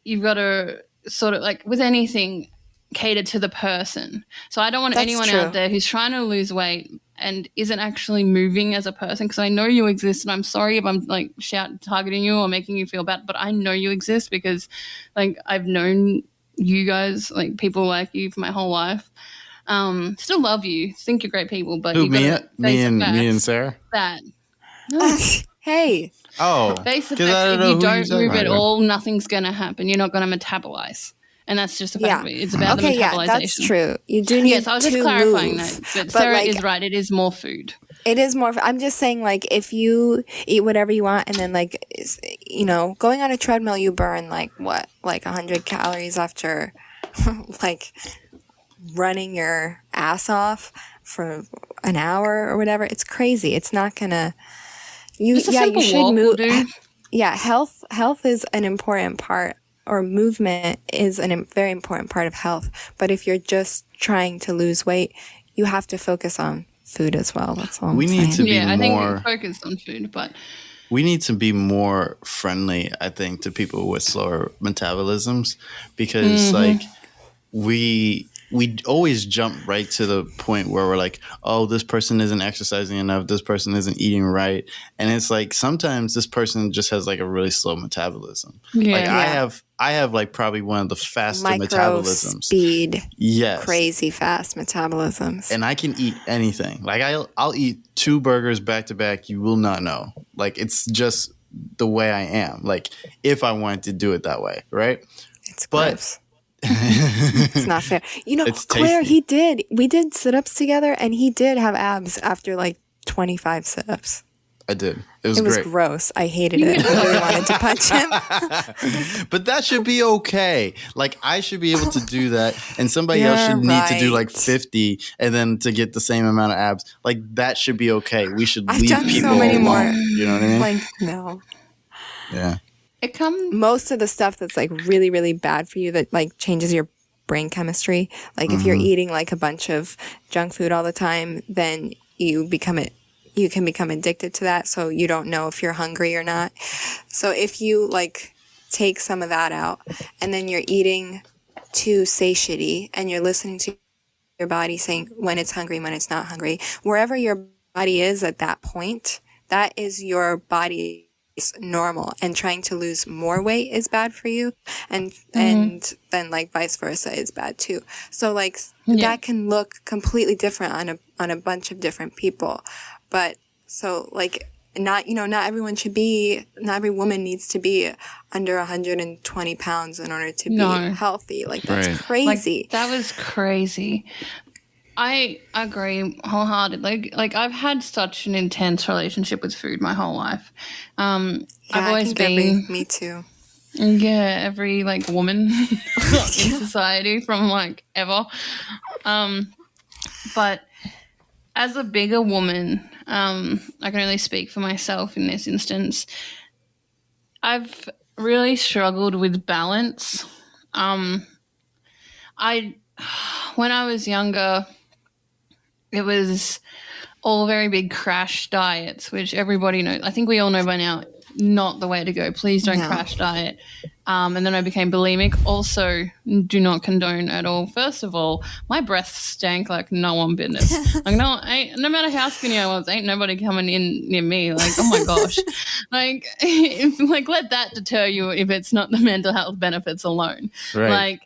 you've got to sort of like with anything cater to the person. So I don't want anyone out there who's trying to lose weight and isn't actually moving as a person, because I know you exist, and I'm sorry if I'm like targeting you or making you feel bad, but I know you exist because like I've known you guys, like people like you for my whole life. Still love you, think you're great people, but me and Sarah. That no. Hey. Oh, face the fact, if you don't move at all, nothing's gonna happen. You're not gonna metabolize. And that's just a fact of it. It's about the metabolization. Yeah, that's true. You do need I was just clarifying that. But Sarah like, is right. It is more food. It is more. I'm just saying, like, if you eat whatever you want and then, like, you know, going on a treadmill, you burn, like, what? Like 100 calories after, like, running your ass off for an hour or whatever. It's crazy. It's not going to. You should move. Yeah, health is an important part. Or movement is a very important part of health. But if you're just trying to lose weight, you have to focus on food as well. That's all. We need to be more. I think we're focused on food, but we need to be more friendly, I think, to people with slower metabolisms, because like we always jump right to the point where we're like, oh, this person isn't exercising enough, this person isn't eating right, and it's like sometimes this person just has like a really slow metabolism. I have like probably one of the faster metabolisms. Speed. Yes. Crazy fast metabolisms. And I can eat anything. Like I'll eat 2 burgers back to back. You will not know. Like it's just the way I am. Like if I wanted to do it that way, right? It's gross. It's not fair. You know, Claire, we did sit-ups together and he did have abs after like 25 sit-ups. I did. It was great. Gross. I hated it. I really wanted to punch him. But that should be okay. Like I should be able to do that, and somebody else should need to do like 50 and then to get the same amount of abs. Like that should be okay. We should leave people alone. More. You know what I mean? Like no. Yeah. Most of the stuff that's like really, really bad for you that like changes your brain chemistry. Like if you're eating like a bunch of junk food all the time, then you can become addicted to that, so you don't know if you're hungry or not. So if you like take some of that out and then you're eating too satiety and you're listening to your body saying when it's hungry, when it's not hungry, wherever your body is at that point, that is your body's normal, and trying to lose more weight is bad for you, and then like vice versa is bad too. So like that can look completely different on a bunch of different people. But so like not every woman needs to be under 120 pounds in order to be healthy. Like that's crazy. Like, that was crazy. I agree wholeheartedly. Like I've had such an intense relationship with food my whole life. I've always been me too. Yeah, every like woman in society from like ever. But as a bigger woman, I can only speak for myself in this instance. I've really struggled with balance. When I was younger, it was all very big crash diets, which everybody knows. I think we all know by now not the way to go. Please don't crash diet. And then I became bulimic. Also, do not condone at all. First of all, my breath stank like no one business. Like no matter how skinny I was, ain't nobody coming in near me. Like, oh my gosh, like let that deter you if it's not the mental health benefits alone. Right. Like,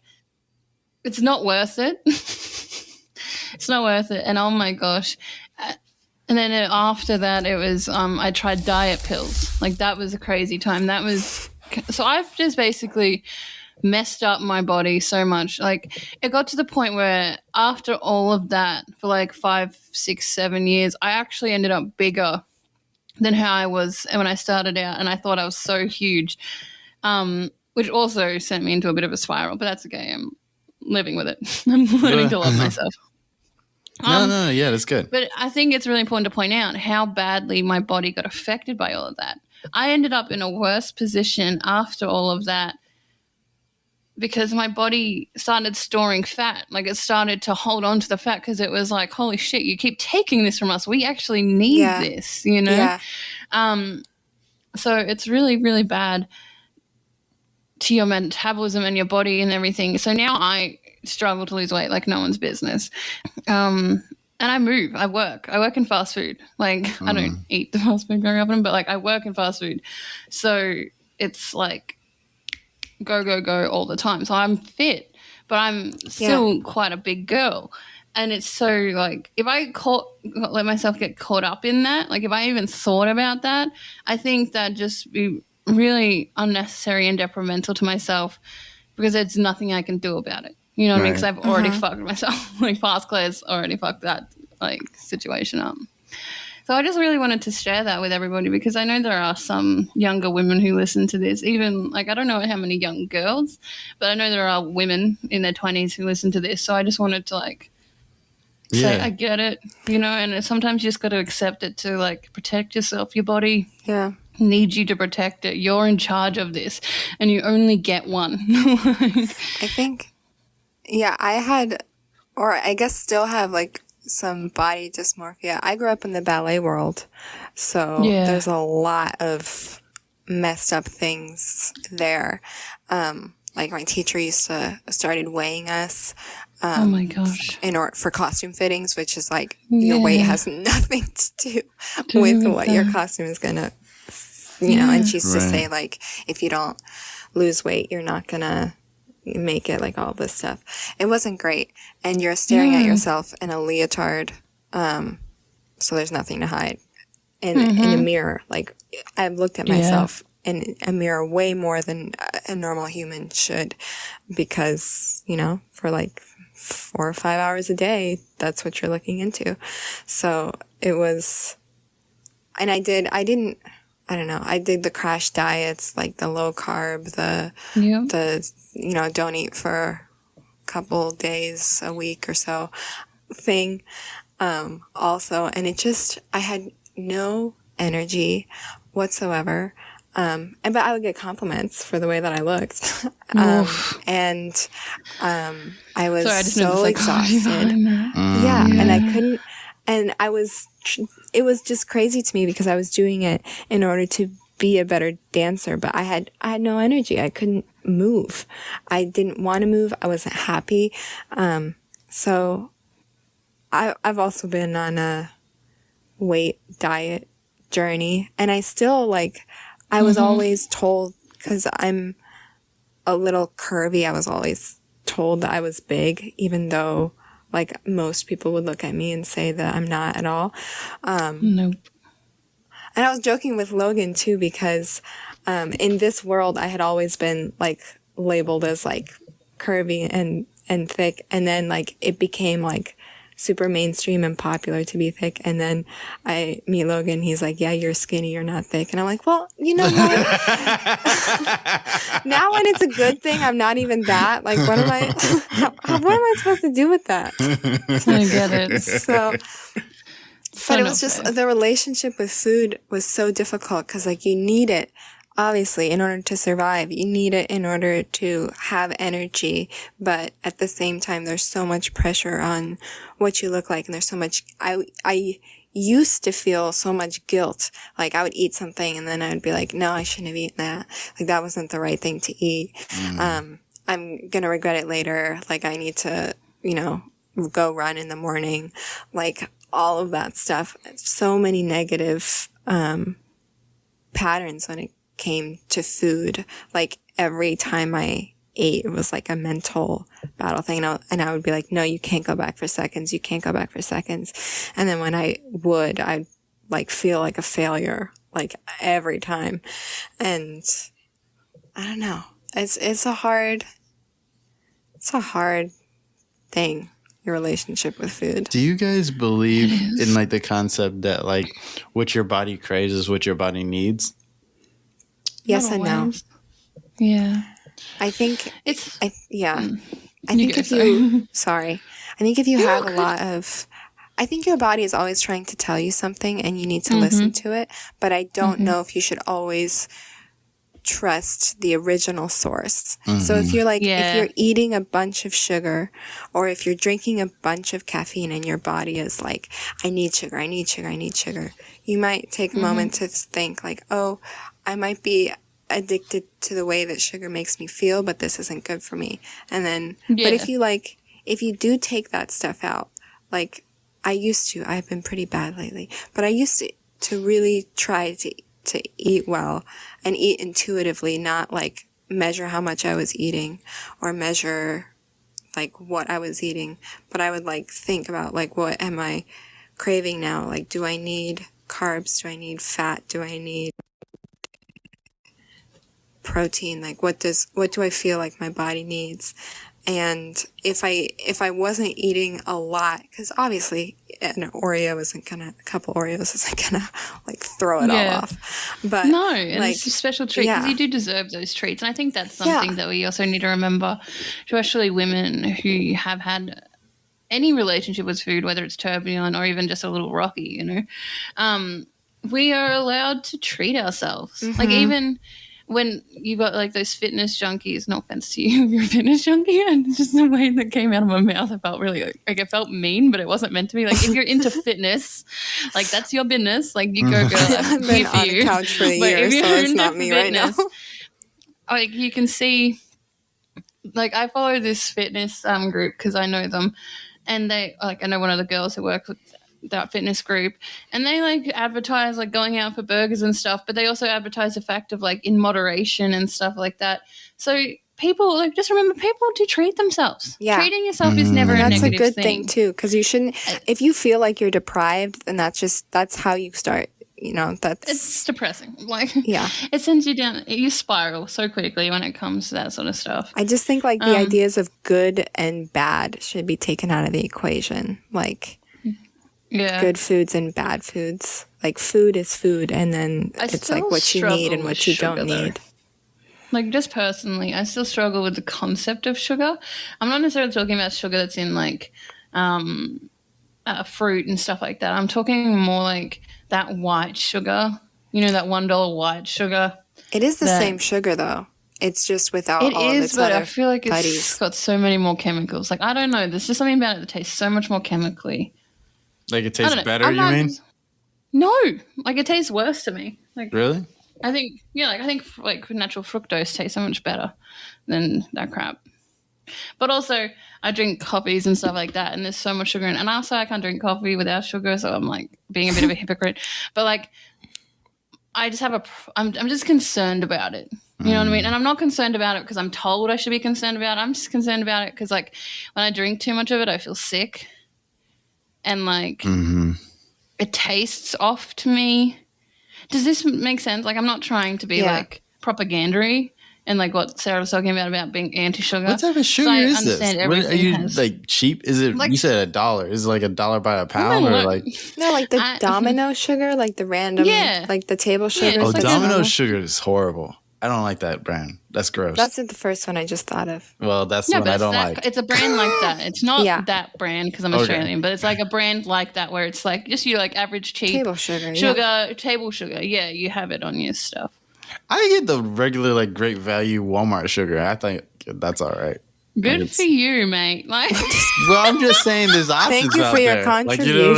it's not worth it. It's not worth it. And oh my gosh. And then after that, it was I tried diet pills. Like, that was a crazy time. So I've just basically messed up my body so much. Like, it got to the point where after all of that, for like 5, 6, 7 years, I actually ended up bigger than how I was when I started out, and I thought I was so huge, which also sent me into a bit of a spiral. But that's okay. I'm living with it. I'm learning to love myself. No, yeah, that's good. But I think it's really important to point out how badly my body got affected by all of that. I ended up in a worse position after all of that because my body started storing fat. Like, it started to hold on to the fat because it was like, holy shit, you keep taking this from us. We actually need this, you know? Yeah. So it's really, really bad to your metabolism and your body and everything. So now I struggle to lose weight like no one's business. And I move. I work in fast food. Like, I don't eat the fast food very often, but like, I work in fast food. So it's like go all the time. So I'm fit, but I'm still quite a big girl. And it's so like, if I let myself get caught up in that, like if I even thought about that, I think that'd just be really unnecessary and detrimental to myself because there's nothing I can do about it. You know what I mean? Because I've already fucked myself. Like, past Claire's already fucked that like situation up. So I just really wanted to share that with everybody because I know there are some younger women who listen to this. Even like, I don't know how many young girls, but I know there are women in their 20s who listen to this. So I just wanted to like say, I get it, you know, and sometimes you just got to accept it to like protect yourself. Your body needs you to protect it. You're in charge of this and you only get one. I think, I had, or I guess still have like some body dysmorphia. I grew up in the ballet world, so there's a lot of messed up things there. Like my teacher started weighing us. Oh my gosh! For costume fittings, which is like your weight has nothing to do with what your costume is gonna, you know. And she used to say like, if you don't lose weight, you're not gonna make it, like all this stuff. It wasn't great, and you're staring at yourself in a leotard, so there's nothing to hide. In a mirror, like I've looked at myself in a mirror way more than a normal human should, because you know, for like 4 or 5 hours a day, that's what you're looking into. So it was, and I did the crash diets, like the low carb, the you know, don't eat for a couple days a week or so thing, also. And it just, I had no energy whatsoever. But I would get compliments for the way that I looked. I was so exhausted. And I couldn't, and it was just crazy to me because I was doing it in order to be a better dancer, but I had no energy. I couldn't move. I didn't want to move. I wasn't happy. So I've also been on a weight diet journey, and I still I was always told, because I'm a little curvy, I was always told that I was big, even though most people would look at me and say that I'm not at all. Nope. And I was joking with Logan too, because in this world I had always been labeled as curvy and thick, and then it became super mainstream and popular to be thick, and then I meet Logan, he's like, yeah, you're skinny, you're not thick, and I'm like, well, you know what? Now when it's a good thing, I'm not even that. What am I what am I supposed to do with that? I get it. So but it was just, the relationship with food was so difficult, because you need it obviously, in order to survive, you need it in order to have energy. But at the same time, there's so much pressure on what you look like. And there's so much, I used to feel so much guilt. Like I would eat something and then I would be like, no, I shouldn't have eaten that. Like that wasn't the right thing to eat. I'm going to regret it later. Like I need to, go run in the morning. Like all of that stuff. So many negative, patterns when it came to food. Like every time I ate, it was like a mental battle thing. And I would be like, no, you can't go back for seconds. You can't go back for seconds. And then when I would, I'd like feel like a failure, like every time. And I don't know. It's a hard thing, your relationship with food. Do you guys believe in like the concept that like what your body craves is what your body needs? Yes and no. Yeah. I think I think if you have a lot of, I think your body is always trying to tell you something and you need to listen to it, but I don't know if you should always trust the original source. So if you're if you're eating a bunch of sugar or if you're drinking a bunch of caffeine and your body is like, I need sugar, I need sugar, I need sugar, you might take a moment to think like, oh, I might be addicted to the way that sugar makes me feel, but this isn't good for me. And then, but if you do take that stuff out, like I've been pretty bad lately, but I used to really try to eat well and eat intuitively, not like measure how much I was eating or measure like what I was eating, but I would like think about like, what am I craving now? Like, do I need carbs? Do I need fat? Do I need protein? Like what do I feel like my body needs? And if I wasn't eating a lot, because obviously a couple Oreos isn't gonna like throw it all off. But no, and like, it's a special treat because you do deserve those treats. And I think that's something that we also need to remember, especially women who have had any relationship with food, whether it's turbulent or even just a little rocky, we are allowed to treat ourselves. Like even when you got like those fitness junkies, no offense to you, you're a fitness junkie, and just the way that came out of my mouth, I felt really like it felt mean, but it wasn't meant to be. Like if you're into fitness, like that's your business. Like you go, girl. I've been on the couch for a year, so it's not me fitness, right now. Like you can see, like I follow this fitness group because I know them, and they like I know one of the girls who work with that fitness group, and they like advertise like going out for burgers and stuff, but they also advertise the fact of like in moderation and stuff like that. So people like just remember, people do treat themselves. Treating yourself is never a negative thing. That's a good thing too, because you shouldn't, if you feel like you're deprived, then that's how you start. It's depressing. Like it sends you down, you spiral so quickly when it comes to that sort of stuff. I just think like the ideas of good and bad should be taken out of the equation. Like good foods and bad foods. Like food is food, and then it's like what you need and what you don't need. Like just personally, I still struggle with the concept of sugar. I'm not necessarily talking about sugar that's in like fruit and stuff like that. I'm talking more like that white sugar. That $1 white sugar. It is the same sugar though. It's just without all of its but other I feel like buddies. It's got so many more chemicals. Like I don't know. There's just something about it that tastes so much more chemically. Like it tastes better, you mean? No, like it tastes worse to me. Like really? I think like natural fructose tastes so much better than that crap. But also I drink coffees and stuff like that, and there's so much sugar in it. And also I can't drink coffee without sugar, so I'm like being a bit of a hypocrite. But like I just have I'm just concerned about it. You know what I mean? And I'm not concerned about it because I'm told I should be concerned about it. I'm just concerned about it because like when I drink too much of it, I feel sick. And like it tastes off to me. Does this make sense? Like I'm not trying to be like propagandary and like what Sarah was talking about being anti-sugar. What type of sugar is this? Are you like cheap? Is it like, you said $1? Is it like $1 by a pound or like no, like the Domino sugar, like the random like the table sugar. Oh, Domino sugar is horrible. I don't like that brand. That's gross. That's the first one I just thought of. Well, that's the one I don't like. It's a brand like that. It's not that brand because I'm Australian, but it's like a brand like that where it's like just you like average cheap table sugar. Table sugar. Yeah, you have it on your stuff. I get the regular like Great Value Walmart sugar. I think that's all right. Good like for you, mate. Like, well, I'm just saying there's options Thank you out for your there. contribution. Like, you know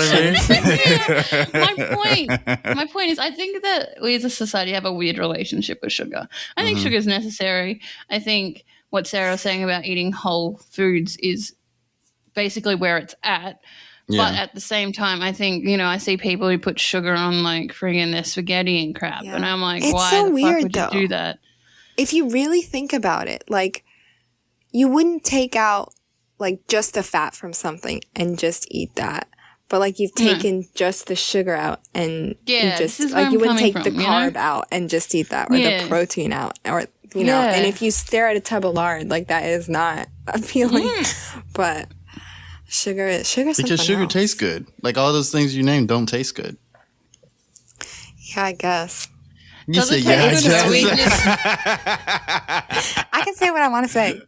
what I mean? my point is, I think that we as a society have a weird relationship with sugar. I think sugar is necessary. I think what Sarah was saying about eating whole foods is basically where it's at. Yeah. But at the same time, I think, I see people who put sugar on like friggin' their spaghetti and crap. Yeah. And I'm like, It's why so the weird, fuck would though. you do that? If you really think about it, like, you wouldn't take out like just the fat from something and just eat that. But like you've taken just the sugar out and you just like you wouldn't take the carb out and just eat that, or the protein out, or you know. And if you stare at a tub of lard, like that is not appealing. But sugar is because sugar else. tastes good. Like all those things you named don't taste good. Yeah, I guess. You say yeah, I can say what I want to say.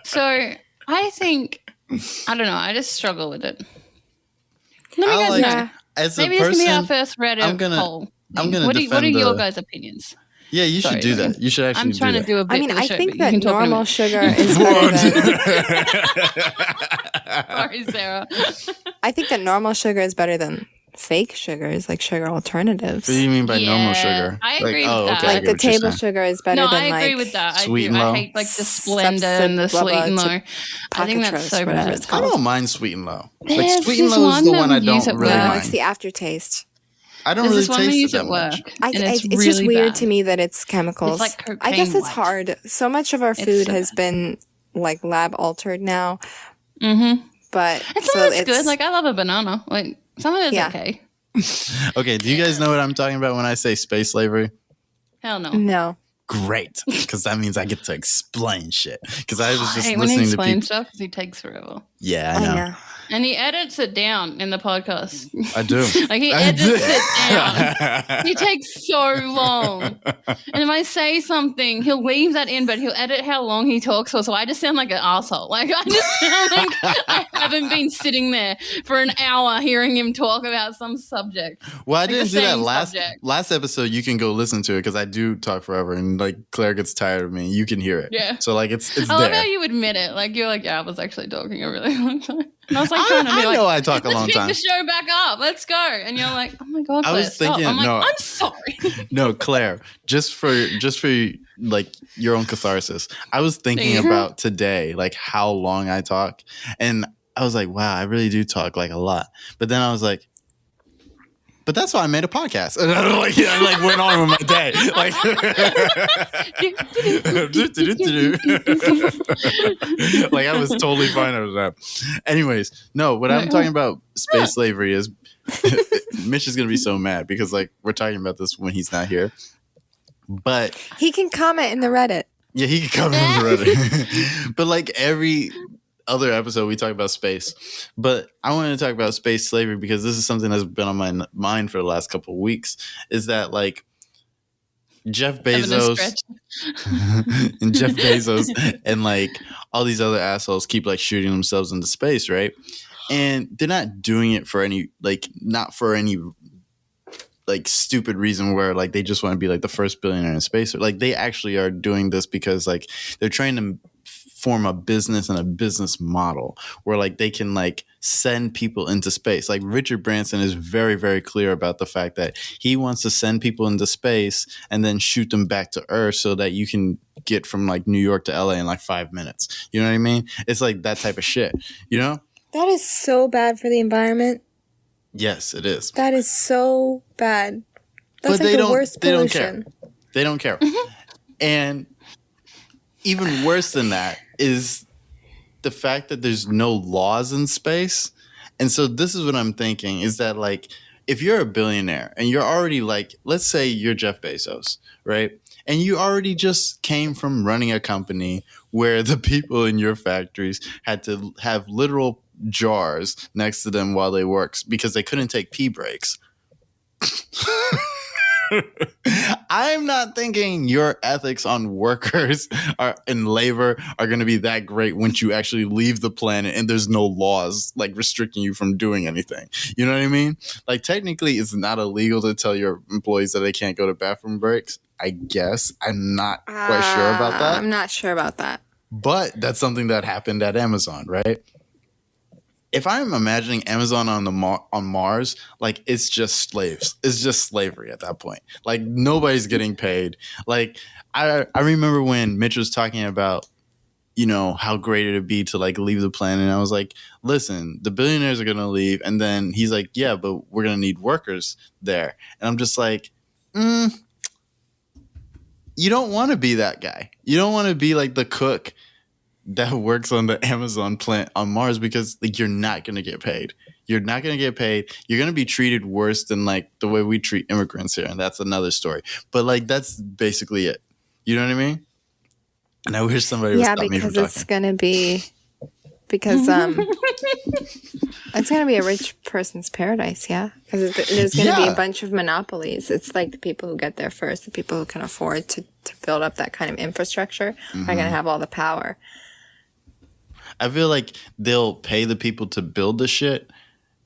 So I think, I don't know, I just struggle with it. Let me guys know. As Maybe a person, this can be our first Reddit poll. What are your guys' opinions? Yeah, you should do that. You should actually do that. I'm trying to do a bit. I mean, I show, think that normal sugar is better than... Sorry, Sarah. I think that normal sugar is better than fake sugars, like sugar alternatives. What do you mean by normal sugar? I agree with that. Okay, like the table sugar is better than I agree like with that. Sweet and low. I hate like the Splenda and the sweet and low. I think that's so bad. I don't mind sweet and low. There's Like sweet and low is the one I don't really mind. It's the aftertaste. I don't really taste it that much. It's really just weird to me that it's chemicals. It's like cocaine I guess it's white. hard. So much of our food has been like lab altered now. Mm-hmm. But it's good. Like I love a banana. Like some of it's okay. Okay, do you guys know what I'm talking about when I say space slavery? Hell no. No. Great, because that means I get to explain shit. Because I was just listening listening to people. Explain stuff because he takes forever. Yeah, I know. And he edits it down in the podcast. I do. Like he edits it down. He takes so long. And if I say something, he'll leave that in, but he'll edit how long he talks for. So I just sound like an asshole. Like I just sound like I haven't been sitting there for an hour hearing him talk about some subject. Well, I didn't do that last episode. You can go listen to it because I do talk forever, and like Claire gets tired of me. You can hear it. Yeah. So like it's I love how you admit it. Like you're like, yeah, I was actually talking a really long time. And I was like, I know I talk a long time. Let's pick the show back up. Let's go. And you're like, oh my god, Claire, I was thinking, stop. I'm like, no, I'm sorry. No, Claire, just for like your own catharsis. I was thinking about today, like how long I talk, and I was like, wow, I really do talk like a lot. But then I was like, but that's why I made a podcast. And I like went on with my day. Like I was totally fine with that. Anyways, no, what I'm talking about space slavery is Mitch is gonna be so mad because like we're talking about this when he's not here. But he can comment in the Reddit. Yeah, he can comment in the Reddit. But like every other episode we talk about space, but I wanted to talk about space slavery because this is something that's been on my mind for the last couple of weeks, is that like Jeff Bezos and like all these other assholes keep like shooting themselves into space, right? And they're not doing it for any not for any like stupid reason where like they just want to be like the first billionaire in space, or like they actually are doing this because like they're trying to form a business and a business model where like they can like send people into space. Like Richard Branson is very, very clear about the fact that he wants to send people into space and then shoot them back to Earth so that you can get from like New York to LA in like 5 minutes. You know what I mean? It's like that type of shit, you know? That is so bad for the environment. Yes, it is. That is so bad. That's like the worst pollution. They don't care. And even worse than that is the fact that there's no laws in space. And so this is what I'm thinking is that like if you're a billionaire and you're already like, let's say you're Jeff Bezos, right? And you already just came from running a company where the people in your factories had to have literal jars next to them while they worked because they couldn't take pee breaks. I'm not thinking your ethics on workers in labor are going to be that great once you actually leave the planet and there's no laws like restricting you from doing anything. You know what I mean? Like technically it's not illegal to tell your employees that they can't go to bathroom breaks. I guess. I'm not quite sure about that. I'm not sure about that. But that's something that happened at Amazon, right? If I'm imagining Amazon on Mars, like it's just slaves. It's just slavery at that point. Like nobody's getting paid. Like I remember when Mitch was talking about, you know, how great it'd be to like leave the planet. And I was like, listen, the billionaires are going to leave. And then he's like, yeah, but we're going to need workers there. And I'm just like, you don't want to be that guy. You don't want to be like the cook that works on the Amazon plant on Mars because like you're not going to get paid. You're not going to get paid. You're going to be treated worse than like the way we treat immigrants here. And that's another story. But like, that's basically it. You know what I mean? And I wish somebody would stop me from talking. Yeah, because it's going to be, it's going to be a rich person's paradise. Yeah. Because there's going to be a bunch of monopolies. It's like the people who get there first, the people who can afford to build up that kind of infrastructure are going to have all the power. I feel like they'll pay the people to build the shit,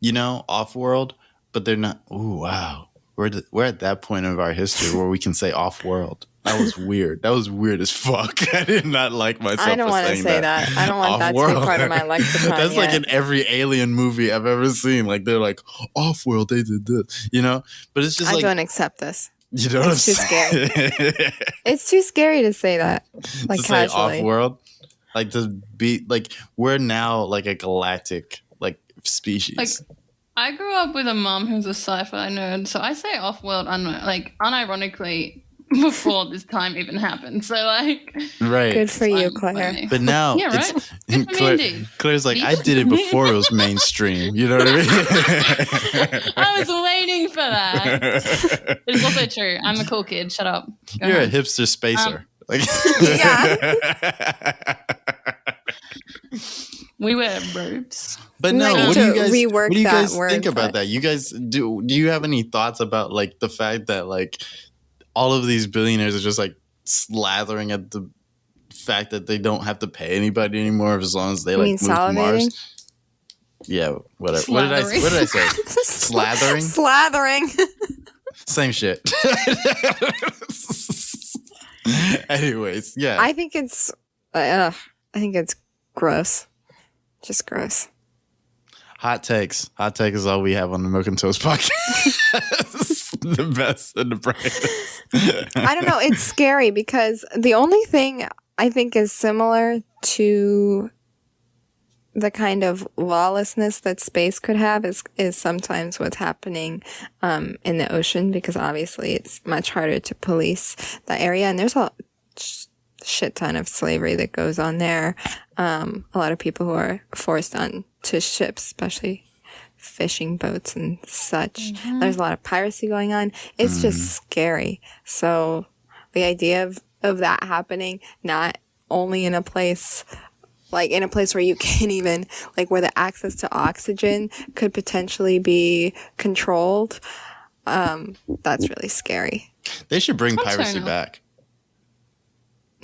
you know, off-world, but they're not. Ooh, wow. We're at that point of our history where we can say off-world. That was weird. That was weird as fuck. I did not like myself. I don't want to say that. I don't want that to be part of my lexicon. That's like in every alien movie I've ever seen. Like they're like, off-world, they did this, you know? But it's just I like. I don't accept this. You know what I'm saying? It's too scary. It's too scary to say that. Like to casually. Say off-world? Like to be like we're now like a galactic like species. Like I grew up with a mom who's a sci-fi nerd, so I say off-world like unironically before this time even happened. So like, right? Good for you, Claire. But now, yeah, right. Claire's like, I did it before it was mainstream. You know what I mean? I was waiting for that. It's also true. I'm a cool kid. Shut up. You're a hipster spacer. Yeah. We wear robes. But no, what do you guys word think about that? You guys do you have any thoughts about like the fact that like all of these billionaires are just like slathering at the fact that they don't have to pay anybody anymore as long as they like move to Mars? Yeah, whatever. What did I say? Slathering? Slathering. Same shit. Anyways, yeah. I think it's gross. Just gross. Hot takes. Hot take is all we have on the Milk and Toast podcast. The best and the brightest. I don't know. It's scary because the only thing I think is similar to the kind of lawlessness that space could have is sometimes what's happening in the ocean, because obviously it's much harder to police that area, and there's a shit ton of slavery that goes on there. A lot of people who are forced onto ships, especially fishing boats and such. Mm-hmm. There's a lot of piracy going on. It's just scary. So the idea of that happening, not only in a place where you can't even, like where the access to oxygen could potentially be controlled, that's really scary. They should bring piracy back.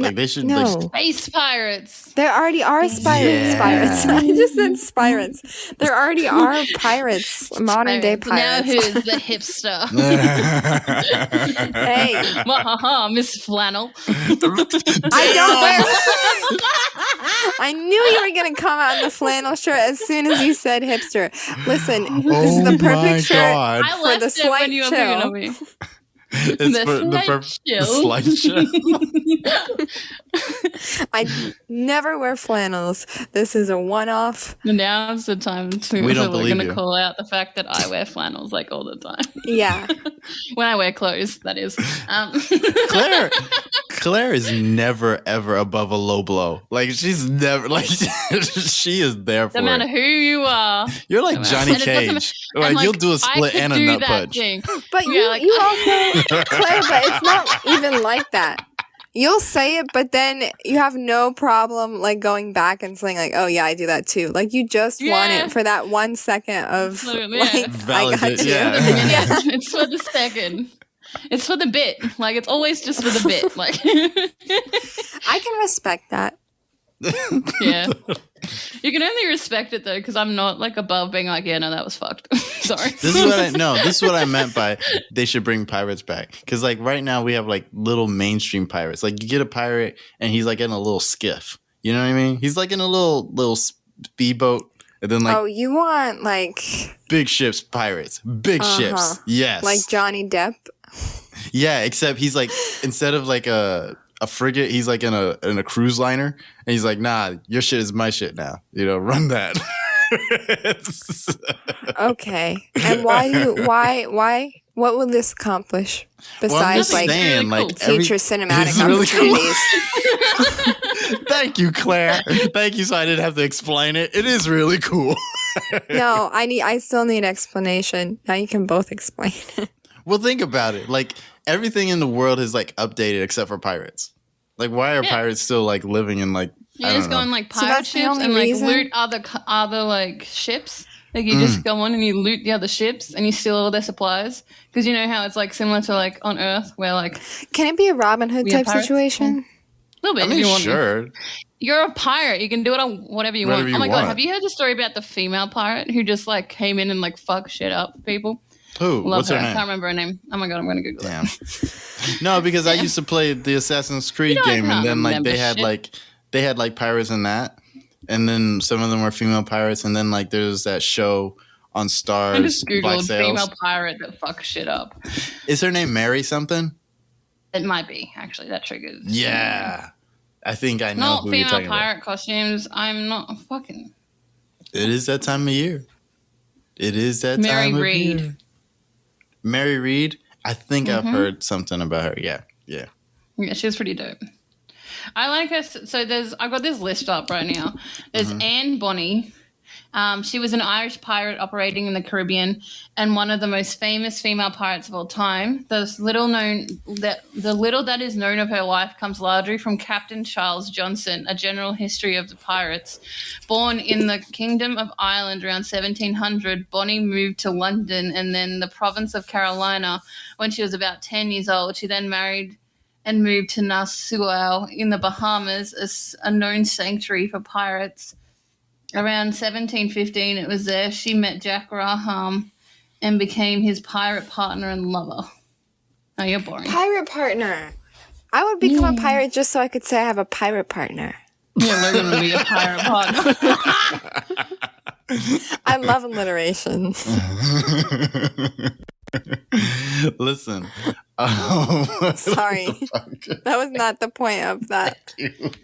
Like they should space pirates. There already are pirates. I just said pirates. There already are pirates, modern day pirates. Now who's the hipster? Hey, Miss Flannel. I don't wear. I knew you were gonna come out in the flannel shirt as soon as you said hipster. Listen, this is the perfect shirt for the slight chill. It's the slight chill. I never wear flannels. This is a one-off. Now's the time we're going to call out the fact that I wear flannels like all the time. Yeah. When I wear clothes, that is. Claire is never ever above a low blow. Like she's never like she is there for it. No matter who you are. You're like Johnny Cage. Like you'll do a split and a nut punch. But you also Claire, but it's not even like that. You'll say it, but then you have no problem like going back and saying like, "Oh yeah, I do that too." Like you just want it for that 1 second of like, I got you. Yeah, it's for the second. It's for the bit. Like, it's always just for the bit. Like, I can respect that. Yeah. You can only respect it, though, because I'm not, like, above being like, yeah, no, that was fucked. Sorry. This is what I meant by they should bring pirates back. Because, like, right now we have, like, little mainstream pirates. Like, you get a pirate and he's, like, in a little skiff. You know what I mean? He's, like, in a little speedboat. And then, like, oh, you want, like, big ships pirates. Big ships. Yes. Like Johnny Depp? Yeah, except he's, like, instead of, like, a frigate, he's like in a cruise liner, and he's like, nah, your shit is my shit now. You know, run that. Okay. And why? What will this accomplish besides saying, future cinematic opportunities? Cool. Thank you, Claire. Thank you. So I didn't have to explain it. It is really cool. No, I still need explanation. Now you can both explain it. Well, think about it. Like, everything in the world is like updated except for pirates. Like, why are pirates still like living in like? You just go on like pirate ships and like loot other like ships. Like you just go on and you loot the other ships and you steal all their supplies because you know how it's like similar to like on Earth where like. Can it be a Robin Hood type situation? A little bit. I mean, if you want sure. to. You're a pirate. You can do it on whatever you want. Oh my god! Have you heard the story about the female pirate who just like came in and like fucked shit up for people? Who? What's her name? I can't remember her name. Oh my god, I'm gonna Google it. No, because I used to play the Assassin's Creed game, and then like they had like pirates in that, and then some of them were female pirates, and then like there's that show on Stars. I just googled female pirate that fucks shit up. Is her name Mary something? It might be actually. That triggers. Yeah, I think I know. Not who female you're talking pirate about. costumes. I'm not fucking. It is that time of year. It is that time of year. Mary Reed, I think I've heard something about her. Yeah. Yeah, she was pretty dope. I like her. So I've got this list up right now. There's Anne Bonny. She was an Irish pirate operating in the Caribbean and one of the most famous female pirates of all time. The little that is known of her life comes largely from Captain Charles Johnson, A General History of the Pirates. Born in the Kingdom of Ireland around 1700, Bonny moved to London and then the province of Carolina when she was about 10 years old. She then married and moved to Nassau in the Bahamas, a known sanctuary for pirates. Around 1715, it was there she met Jack Raham and became his pirate partner and lover. Oh, you're boring. Pirate partner. I would become a pirate just so I could say I have a pirate partner. Yeah, we're going to be a pirate partner. I love alliteration. Listen. Sorry. That was not the point of that.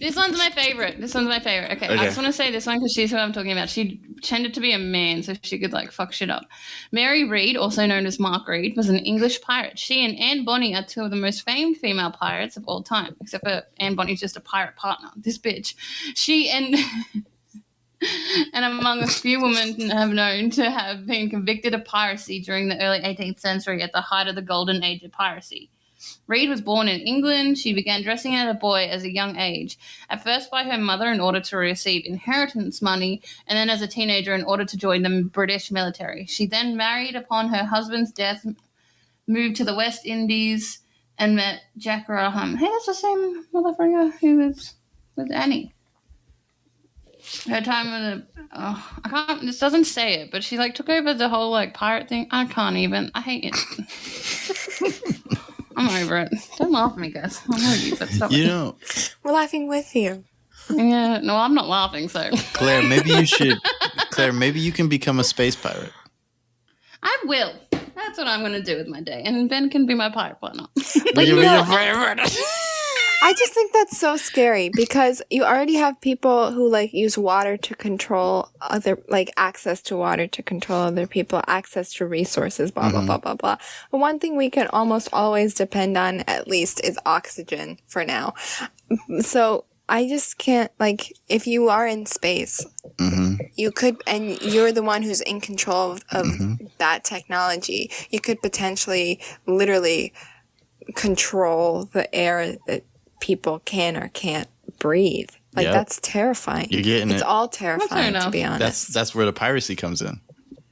This one's my favorite. Okay, I just want to say this one because she's who I'm talking about. She tended to be a man so she could like fuck shit up. Mary Read, also known as Mark Read, was an English pirate. She and Anne Bonny are two of the most famed female pirates of all time, except for Anne Bonny's just a pirate partner. This bitch. She and among a few women have known to have been convicted of piracy during the early 18th century at the height of the golden age of piracy. Reed was born in England. She began dressing as a boy at a young age, at first by her mother in order to receive inheritance money, and then as a teenager in order to join the British military. She then married upon her husband's death, moved to the West Indies, and met Jack Raham. Hey, that's the same motherfucker who was with Annie. Her time with I can't. This doesn't say it, but she like took over the whole like pirate thing. I can't even. I hate it. I'm over it. Don't laugh at me, guys. I'm over you, but stop it. You know, we're laughing with you. Yeah, no, I'm not laughing. So Claire, maybe you should. Claire, maybe you can become a space pirate. I will. That's what I'm going to do with my day, and Ben can be my pirate partner. But you know, I just think that's so scary because you already have people who like use water to control other, like access to water to control other people, access to resources, blah, blah, blah, blah, blah. But one thing we can almost always depend on at least is oxygen for now. So I just can't, like, if you are in space, you could, and you're the one who's in control of that technology, you could potentially literally control the air that people can or can't breathe. Like, that's terrifying. You're getting it's all terrifying, to be honest. That's where the piracy comes in.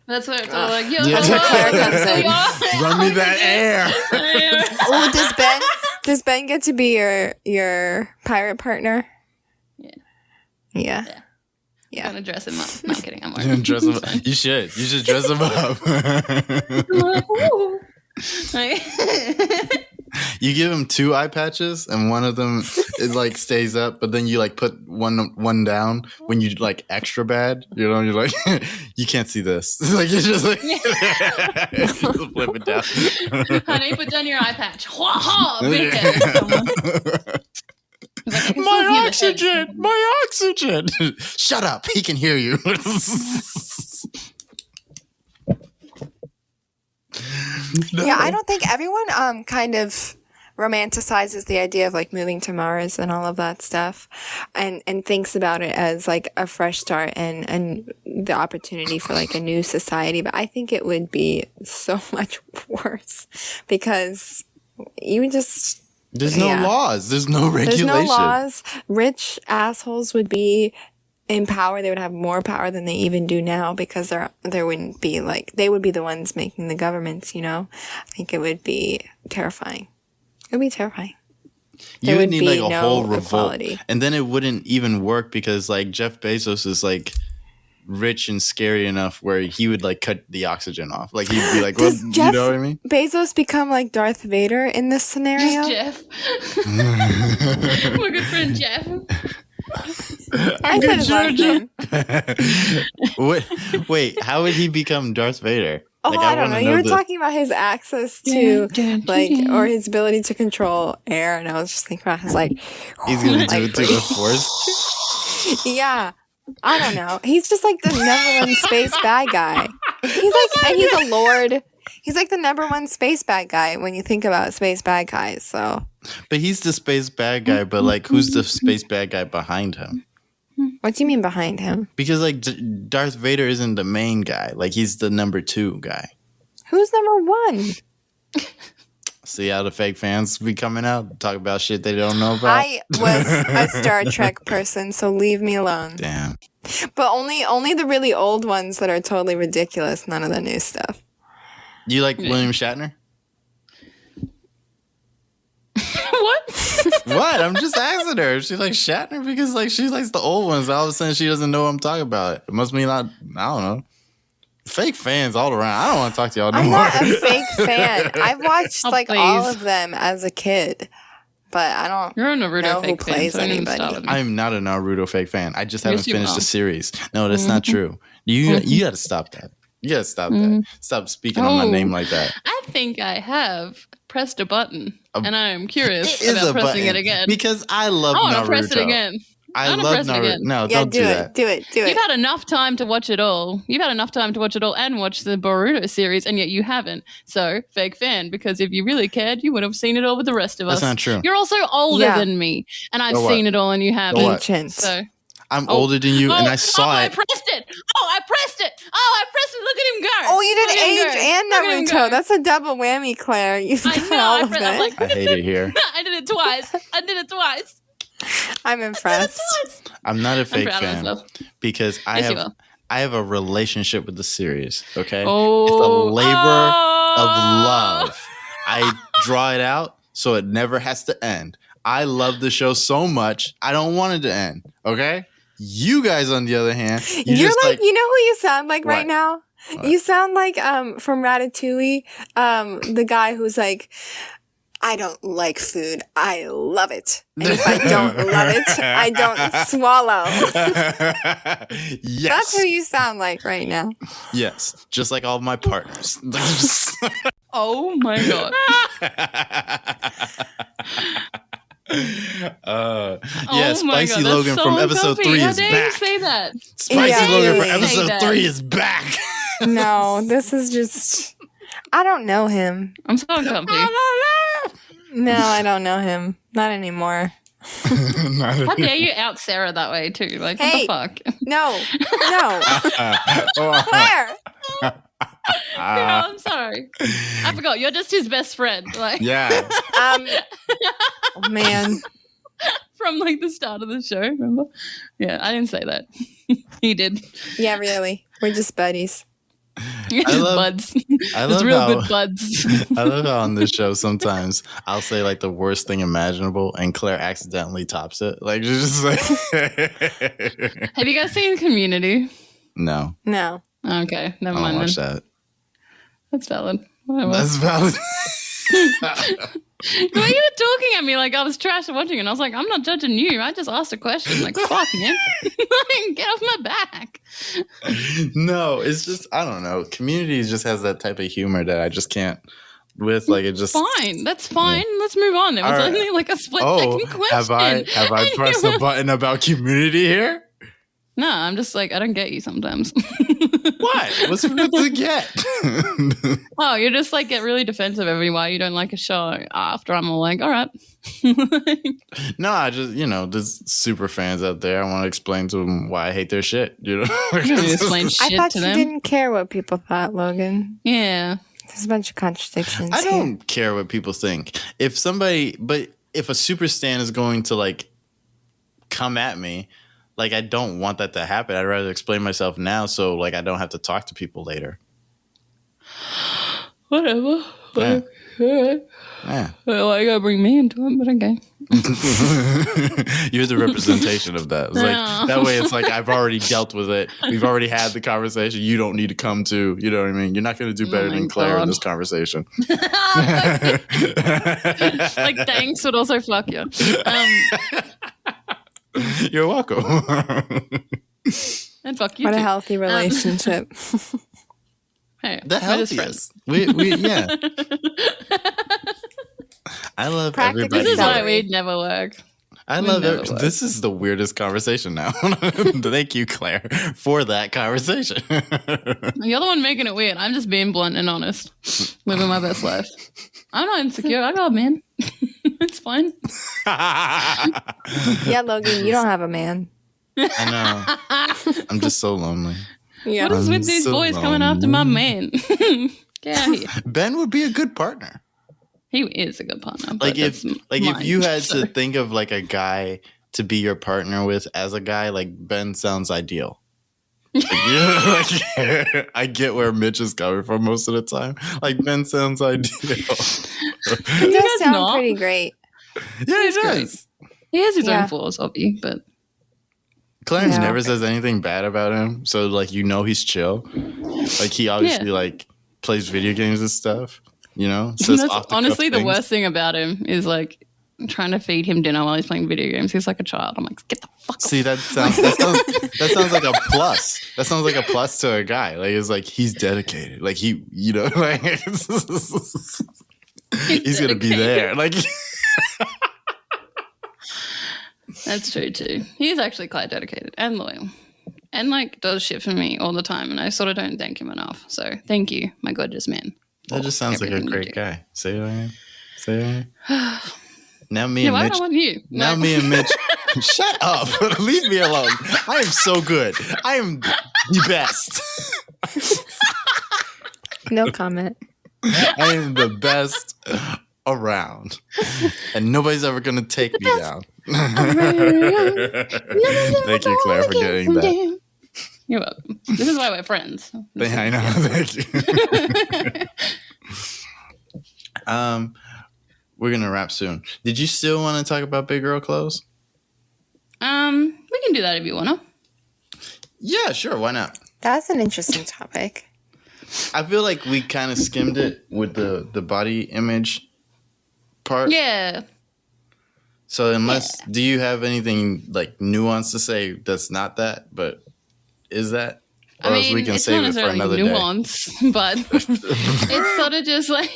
That's where it's all like, yo, That's where Claire comes in. Run me that air. Oh, does Ben get to be your pirate partner? Yeah. I'm gonna dress him up. No, I'm kidding. I'm You're gonna dress him up. You should dress him up. You give him 2 eye patches, and one of them is like stays up, but then you like put one down when you like extra bad. You know, you're like, you can't see this. Like you're just like just flip it down. Honey, put down your eye patch. Big head. Like, my oxygen. Shut up. He can hear you. No. Yeah, I don't think everyone kind of romanticizes the idea of like moving to Mars and all of that stuff and thinks about it as like a fresh start and the opportunity for like a new society. But I think it would be so much worse because you just... There's no laws. There's no regulation. There's no laws. Rich assholes would be in power. They would have more power than they even do now because there wouldn't be like, they would be the ones making the governments, you know? I think it would be terrifying. It would be terrifying. You would need like a whole revolt. And then it wouldn't even work because like Jeff Bezos is like rich and scary enough where he would like cut the oxygen off. Like he'd be like, well, you know what I mean? Bezos become like Darth Vader in this scenario? Jeff. My good friend Jeff. I said his last name. Wait, how would he become Darth Vader? Oh, like, I don't know. You were talking about his access to like, or his ability to control air, and I was just thinking about his like. He's gonna do it to the Force. Yeah. I don't know. He's just like the number one space bad guy. He's like, and he's a lord. He's like the number one space bad guy when you think about space bad guys. So, but he's the space bad guy. But like, who's the space bad guy behind him? What do you mean behind him? Because like Darth Vader isn't the main guy. Like he's the number 2 guy. Who's number 1? See how the fake fans be coming out, talk about shit they don't know about. I was a Star Trek person, so leave me alone. Damn. But only the really old ones that are totally ridiculous. None of the new stuff. Do you like William Shatner? What? What? I'm just asking her. She likes Shatner because like she likes the old ones. All of a sudden she doesn't know what I'm talking about. It must mean I don't know. Fake fans all around. I don't want to talk to y'all no more. I'm not a fake fan. I've watched all of them as a kid, but I don't know who plays anybody. I'm not a Naruto fake fan. I just haven't finished the series. No, that's not true. You got to stop that. You got to stop that. Stop speaking on my name like that. I think I have pressed a button, and I am curious about pressing it again. Because I love Naruto. I want to press it again. I love Naruto. No, don't do that. Do it. You've had enough time to watch it all. And watch the Boruto series, and yet you haven't. So, fake fan, because if you really cared, you would have seen it all with the rest of us. That's not true. You're also older than me, and I've seen it all, and you haven't. Ancient. So, I'm older than you, and I saw it. I pressed it. I pressed it. Look at him go. Oh, you did Age and Naruto. That's a double whammy, Claire. You've done all of that. Like, I hate it here. I did it twice. I'm impressed. I'm not a fake fan because I have a relationship with the series. Okay, it's a labor of love. I draw it out so it never has to end. I love the show so much. I don't want it to end. Okay, you guys on the other hand, you're like, you know who you sound like right now? What? You sound like from Ratatouille, the guy who's like, I don't like food. I love it. And if I don't love it, I don't swallow. Yes. That's who you sound like right now. Yes. Just like all of my partners. Oh my God. Spicy Logan from episode 3 is back. How dare you say that? Spicy Logan from episode 3 is back. No, this is just... I don't know him. I'm so uncomfy. No, I don't know him. Not anymore. How dare you out Sarah that way too? Like, hey, what the fuck? No. Claire! I'm sorry. I forgot. You're just his best friend. Like, yeah. Oh, man. From like the start of the show, remember? Yeah, I didn't say that. He did. Yeah, really. We're just buddies. Buds. I It's love real how, good buds. I love how on this show sometimes I'll say like the worst thing imaginable and Claire accidentally tops it. Like just like Have you guys seen Community? No. Okay, never I mind. don't watch Then. that. That's valid. Whatever. That's valid. The way you were talking at me like I was trash watching, and I was like, I'm not judging you. I just asked a question. Like, fuck, man. Get off my back. No, it's just, I don't know. Community just has that type of humor that I just can't with. Like, it just. Fine. That's fine. Yeah. Let's move on. It was only like a split second question. Have I pressed the button about Community here? No, I'm just like, I don't get you sometimes. What? What's good to get? Oh, you're just like get really defensive every while you don't like a show after I'm all like, all right. No, I just, there's super fans out there. I want to explain to them why I hate their shit. Explain shit I thought to you them. didn't care what people thought, Logan. Yeah. There's a bunch of contradictions. I don't care what people think. If a super stan is going to like come at me, like, I don't want that to happen. I'd rather explain myself now so, like, I don't have to talk to people later. Whatever. Yeah. All right. Yeah. Well, I gotta bring me into it, but okay. You're the representation of that. It's like, that way it's like, I've already dealt with it. We've already had the conversation. You don't need to come to, you know what I mean? You're not going to do better than Claire in this conversation. Like, thanks, but also fuck you. You're welcome. And fuck you What too. a healthy relationship. Hey, the healthiest. We yeah. I love everybody. This is why we'd never work. This is the weirdest conversation now. Thank you, Claire, for that conversation. You're the one making it weird. I'm just being blunt and honest. Living my best life. I'm not insecure. I got a man. It's fine. Yeah, Logan, you don't have a man. I know. I'm just so lonely. Yeah. What is with these boys coming after my man? Get out here. Ben would be a good partner. He is a good partner. Like if you had to think of like a guy to be your partner with as a guy, like Ben sounds ideal. Like, I get where Mitch is coming from most of the time. Like Ben sounds ideal. He does sound pretty great. Yeah, he does. He has his own flaws, obviously, but Clarence never says anything bad about him, so like he's chill. Like he obviously like plays video games and stuff. Says that's honestly the worst thing about him is like trying to feed him dinner while he's playing video games. He's like a child. I'm like, get the fuck off. See, that sounds like a plus. That sounds like a plus to a guy. Like it's like he's dedicated. Like he, like he's gonna be there. Like that's true too. He's actually quite dedicated and loyal. And like does shit for me all the time, and I sort of don't thank him enough. So thank you, my gorgeous man. That just sounds like a great guy. Say it again. Say it. Now me and Mitch. I want you. Now me and Mitch. Shut up. Leave me alone. I am so good. I am the best. No comment. I am the best around. And nobody's ever going to take me down. Thank you, Claire, for getting that. You're welcome. This is why we're friends. I know. Thank you. We're gonna wrap soon. Did you still want to talk about big girl clothes? We can do that if you wanna. Yeah, sure. Why not? That's an interesting topic. I feel like we kind of skimmed it with the body image part. Yeah. So do you have anything like nuanced to say that's not that, but is that? Or I mean, else we can it's save not it for necessarily another nuance, but it's sort of just like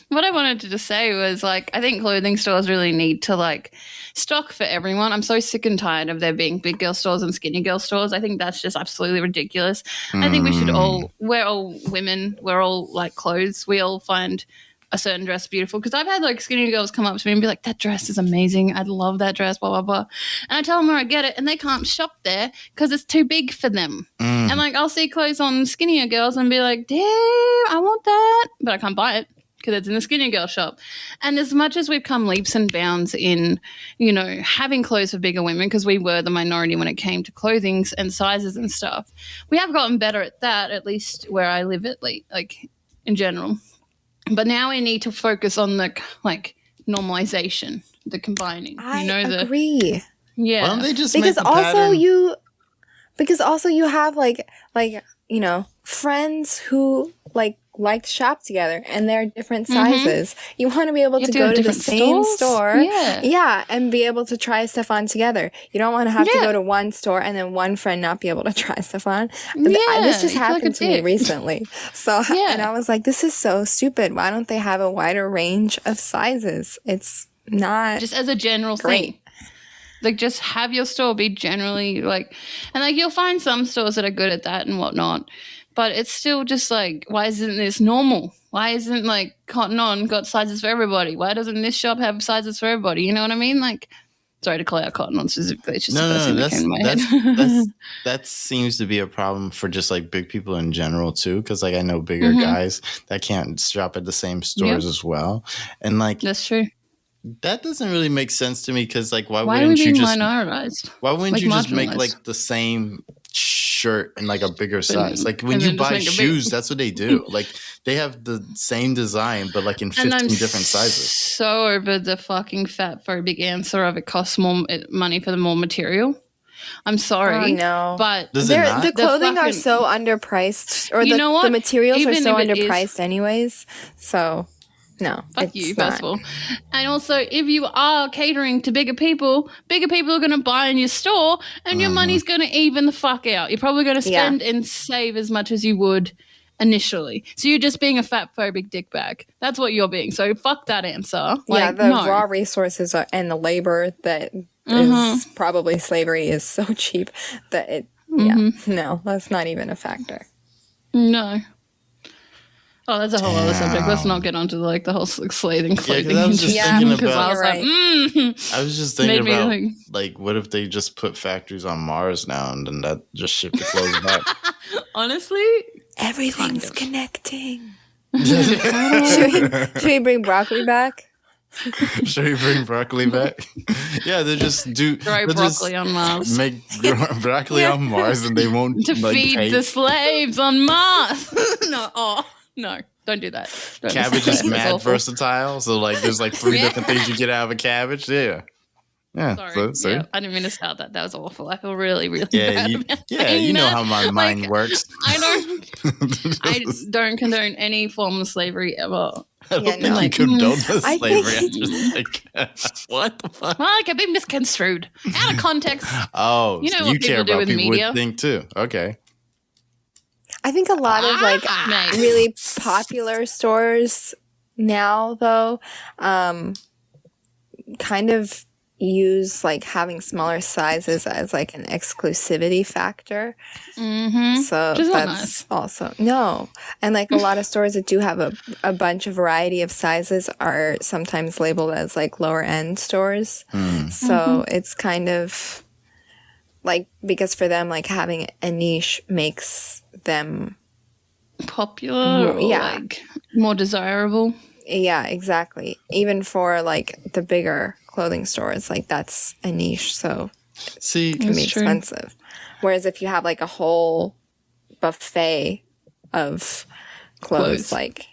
what I wanted to just say was like I think clothing stores really need to like stock for everyone. I'm so sick and tired of there being big girl stores and skinny girl stores. I think that's just absolutely ridiculous. I think we should we're all women, we're all like clothes. We all find a certain dress beautiful, because I've had like skinny girls come up to me and be like, that dress is amazing, I love that dress, blah blah blah, and I tell them where I get it and they can't shop there because it's too big for them. And like I'll see clothes on skinnier girls and be like, damn, I want that, but I can't buy it because it's in the skinny girl shop. And as much as we've come leaps and bounds in, you know, having clothes for bigger women, because we were the minority when it came to clothing and sizes and stuff, we have gotten better at that, at least where I live at, like in general. But now we need to focus on the like normalization, the combining. I agree. Yeah. Why don't they just because make the also pattern? Because also you have like you know, friends who like to shop together and they're different sizes. You want to be able to go to the same store, and be able to try stuff on together. You don't want to have to go to one store and then one friend not be able to try stuff on. This just happened to me recently. So and I was like, this is so stupid. Why don't they have a wider range of sizes? It's not just as a general thing. Like, just have your store be generally, like, and, like, you'll find some stores that are good at that and whatnot, but it's still just, like, why isn't this normal? Why isn't, like, Cotton On got sizes for everybody? Why doesn't this shop have sizes for everybody? You know what I mean? Like, sorry to call out Cotton On specifically. It's just the first thing that came to my head. That seems to be a problem for just, like, big people in general, too, because, like, I know bigger guys that can't shop at the same stores as well. And, like, that's true. That doesn't really make sense to me because, like, why wouldn't you just minoritized? Why wouldn't you just make like the same shirt in like a bigger size? Like when you buy shoes, that's what they do. Like they have the same design, but like in 15 different sizes. So over the fucking fat phobic answer of it costs more money for the more material. I'm sorry, but the clothing are so underpriced, or the materials are so underpriced, anyways. So. No, fuck you, first of all. And also, if you are catering to bigger people are going to buy in your store and your money's going to even the fuck out. You're probably going to spend and save as much as you would initially. So you're just being a fat phobic dickbag. That's what you're being. So fuck that answer. Like, raw resources and the labor that is probably slavery is so cheap that it, no, that's not even a factor. No. Oh, that's a whole other subject. Let's not get onto like the whole slaving clothing. I was just thinking about. I was just thinking about like, what if they just put factories on Mars now, and then that just ship the clothes back? Honestly, everything's connecting. Should we bring broccoli back? Should we bring broccoli back? Yeah, they just throw broccoli on Mars. Make broccoli on Mars, and they won't to feed the slaves on Mars. No, don't do that. Cabbage is mad versatile. So, like, there's like 3 different things you get out of a cabbage. Yeah. Sorry. So. I didn't mean to start that. That was awful. I feel really, really bad. You know how my mind works. I don't condone any form of slavery ever. I don't think you condone slavery. I'm just like, what the fuck? Well, like, I've been misconstrued. Out of context. Oh, you know so what you people care do about with people media. would think too. Okay. I think a lot of like really popular stores now, though, kind of use like having smaller sizes as like an exclusivity factor. So that's also and like a lot of stores that do have a bunch of variety of sizes are sometimes labeled as like lower end stores. So it's kind of like, because for them, like having a niche makes them popular, like more desirable. Yeah, exactly. Even for like the bigger clothing stores, like that's a niche, so it can be expensive. Whereas if you have like a whole buffet of clothes. Like,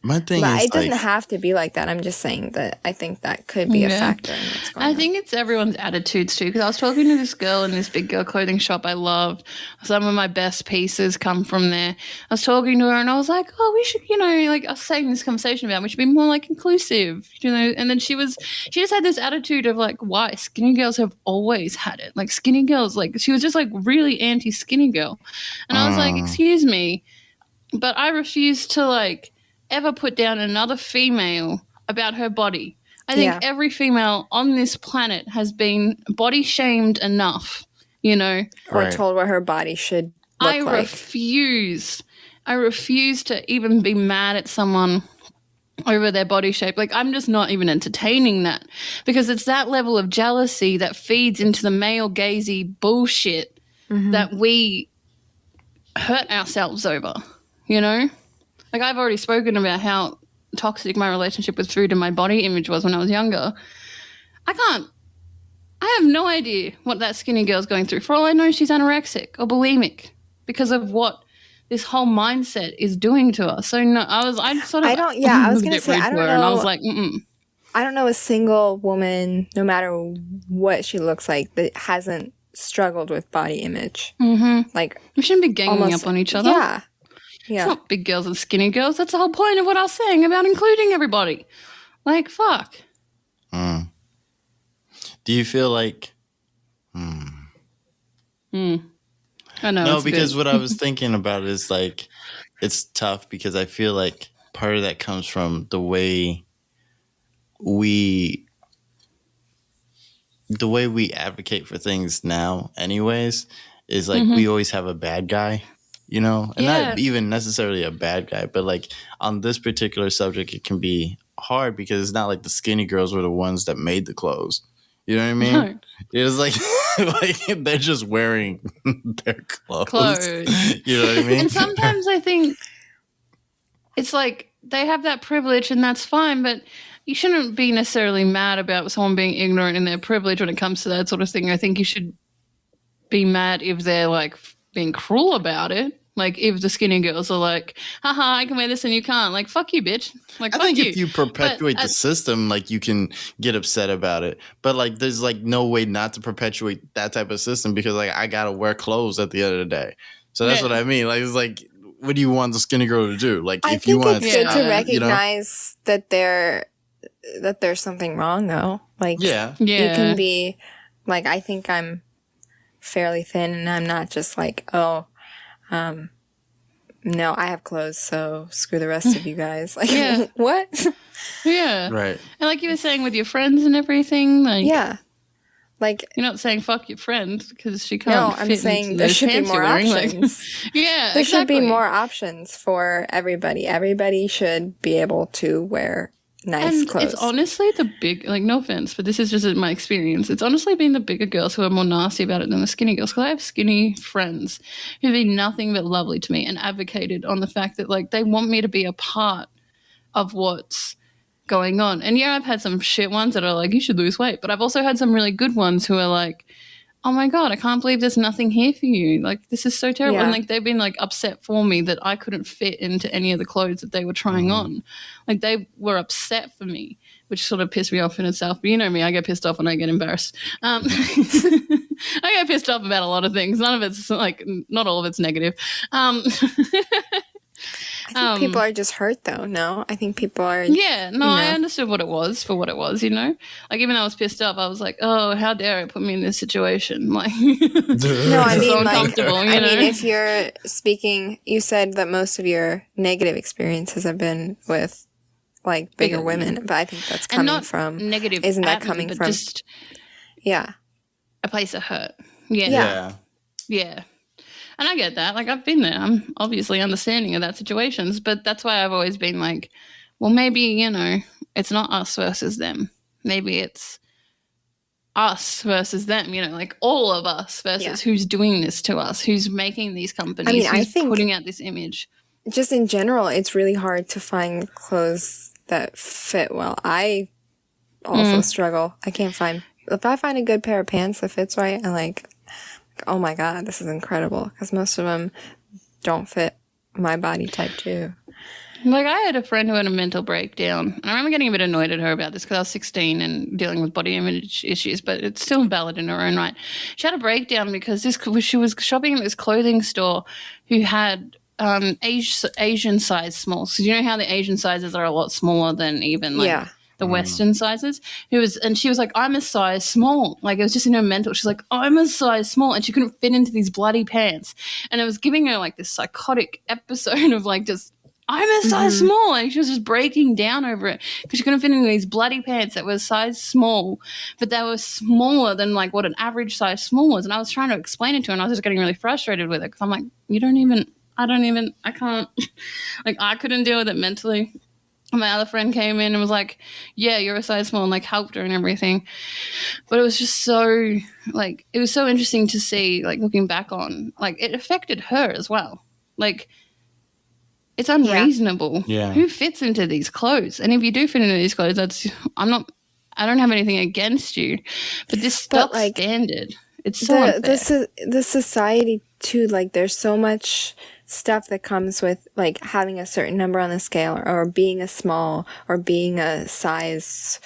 My thing is, it doesn't have to be like that. I'm just saying that I think that could be a factor in what's going on. I think it's everyone's attitudes too, because I was talking to this girl in this big girl clothing shop I loved. Some of my best pieces come from there. I was talking to her and I was like, oh, we should, like I was saying this conversation about we should be more like inclusive, and then she just had this attitude of like, why? Skinny girls have always had it. Like skinny girls, like she was just like really anti-skinny girl. And I was like, excuse me, but I refuse to like ever put down another female about her body. I think every female on this planet has been body shamed enough, or told what her body should look like. I refuse to even be mad at someone over their body shape. Like, I'm just not even entertaining that, because it's that level of jealousy that feeds into the male gazy bullshit that we hurt ourselves over, Like, I've already spoken about how toxic my relationship with food and my body image was when I was younger, I have no idea what that skinny girl's going through. For all I know, she's anorexic or bulimic because of what this whole mindset is doing to us. So no, I was going to say, I don't know. And I was like, I don't know a single woman, no matter what she looks like, that hasn't struggled with body image. Mm-hmm. Like, we shouldn't be ganging up on each other. Yeah. It's not big girls and skinny girls. That's the whole point of what I was saying about including everybody. Like, fuck. Do you feel like... I know. No, because what I was thinking about is like, it's tough because I feel like part of that comes from the way we advocate for things now anyways, is like we always have a bad guy, you know, and not even necessarily a bad guy, but like on this particular subject, it can be hard because it's not like the skinny girls were the ones that made the clothes. You know what I mean? No. It was like, like they're just wearing their clothes. You know what I mean? And sometimes I think it's like they have that privilege and that's fine, but you shouldn't be necessarily mad about someone being ignorant in their privilege when it comes to that sort of thing. I think you should be mad if they're like being cruel about it. Like if the skinny girls are like, haha, I can wear this and you can't. Like, fuck you, bitch. Like, I think if you perpetuate the system, like you can get upset about it. But like there's like no way not to perpetuate that type of system because like I gotta wear clothes at the end of the day. So that's what I mean. Like it's like, what do you want the skinny girl to do? Like if you want, it's good to recognize that there's something wrong though. Like you can be like, I think I'm fairly thin and I'm not just like, no, I have clothes, so screw the rest of you guys. Like, what? Yeah. Right. And like you were saying with your friends and everything, like, like you're not saying fuck your friend because she can't. No, I'm saying there should be more options. Like, there should be more options for everybody. Everybody should be able to wear nice clothes. It's honestly the big, like, no offense, but this is just my experience. It's honestly been the bigger girls who are more nasty about it than the skinny girls. Because I have skinny friends who've been nothing but lovely to me and advocated on the fact that, like, they want me to be a part of what's going on. And I've had some shit ones that are like, you should lose weight. But I've also had some really good ones who are like, oh my God, I can't believe there's nothing here for you. Like, this is so terrible. And like, they've been like upset for me that I couldn't fit into any of the clothes that they were trying on. Like, they were upset for me, which sort of pissed me off in itself. But you know me, I get pissed off when I get embarrassed. I get pissed off about a lot of things. None of it's like, not all of it's negative. I think people are just hurt, though. No, I think people are. Yeah, no, I understood what it was for what it was. You know, like even though I was pissed off, I was like, "Oh, how dare it put me in this situation?" Like, no, I mean, so like, I mean, if you're speaking, you said that most of your negative experiences have been with like bigger women, but I think that's coming from negative. Isn't that coming from just a place of hurt? Yeah. And I get that. Like, I've been there. I'm obviously understanding of that situations, but that's why I've always been like, well, maybe, you know, it's not us versus them. Maybe it's us versus them, you know, like all of us versus who's doing this to us, who's making these companies, I mean, who's I think putting out this image. Just in general, it's really hard to find clothes that fit well. I also struggle. I can't find, if I find a good pair of pants that fits right, I'm like, oh my God, this is incredible. Because most of them don't fit my body type too. Like, I had a friend who had a mental breakdown. And I remember getting a bit annoyed at her about this because I was 16 and dealing with body image issues, but it's still valid in her own right. She had a breakdown because she was shopping at this clothing store who had Asian size smalls. So you know how the Asian sizes are a lot smaller than even like the Western sizes. And she was like, I'm a size small. Like, it was just in her mental. She's like, I'm a size small, and she couldn't fit into these bloody pants. And it was giving her like this psychotic episode of like just, I'm a size small, and she was just breaking down over it because she couldn't fit into these bloody pants that were size small, but they were smaller than like what an average size small was. And I was trying to explain it to her, and I was just getting really frustrated with it because I'm like, I can't, like, I couldn't deal with it mentally. My other friend came in and was like, yeah, you're a size small, and like helped her and everything. But it was just so, like, it was so interesting to see, like, looking back on, like, it affected her as well. Like, It's unreasonable. Yeah. Who fits into these clothes? And if you do fit into these clothes, I don't have anything against you, but this stock standard, it's so unfair. The society too, like there's so much stuff that comes with like having a certain number on the scale or being a small or being a size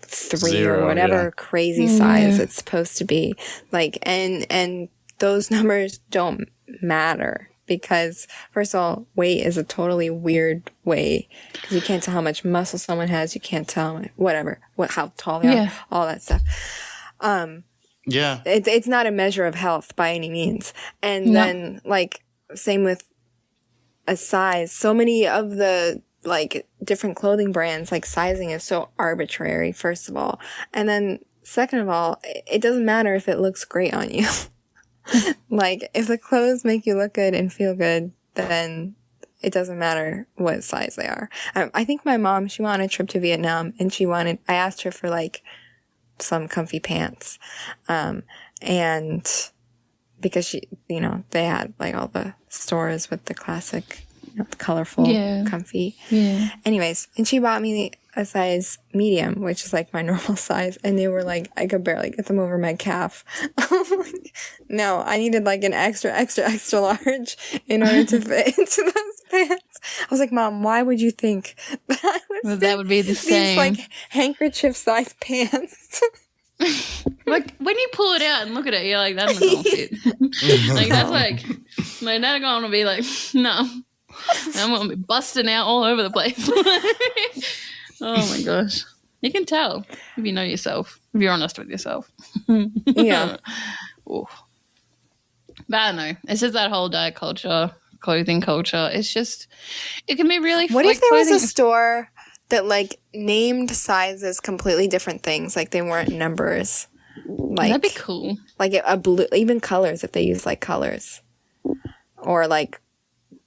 3 0, or whatever crazy size it's supposed to be. Like, and those numbers don't matter. Because, first of all, weight is a totally weird way. Because you can't tell how much muscle someone has. You can't tell how tall they are. All that stuff. It's not a measure of health by any means. And then, like, same with a size. So many of the, like, different clothing brands, like, sizing is so arbitrary, first of all. And then, second of all, it doesn't matter if it looks great on you. Like, if the clothes make you look good and feel good, then it doesn't matter what size they are. I think my mom, she went on a trip to Vietnam, and I asked her for, like, some comfy pants. And because she, they had, like, all the stores with the classic, colorful, comfy. Yeah. Anyways, and she bought me a size medium, which is like my normal size, and they were like, I could barely get them over my calf. No, I needed like an extra large in order to fit into those pants. I was like, Mom, why would you think that that would be the same? These like handkerchief size pants. Like when you pull it out and look at it, you're like, that's not gonna fit. Like that's like my dad gonna be like, no. I'm gonna be busting out all over the place. Oh my gosh. You can tell if you know yourself, if you're honest with yourself. Yeah. Ooh. But I don't know. It's just that whole diet culture, clothing culture. It's just, it can be really What if there was a store that like named sizes completely different things, like they weren't numbers? Like that'd be cool. Like a blue, even colors if they use like colors. Or like,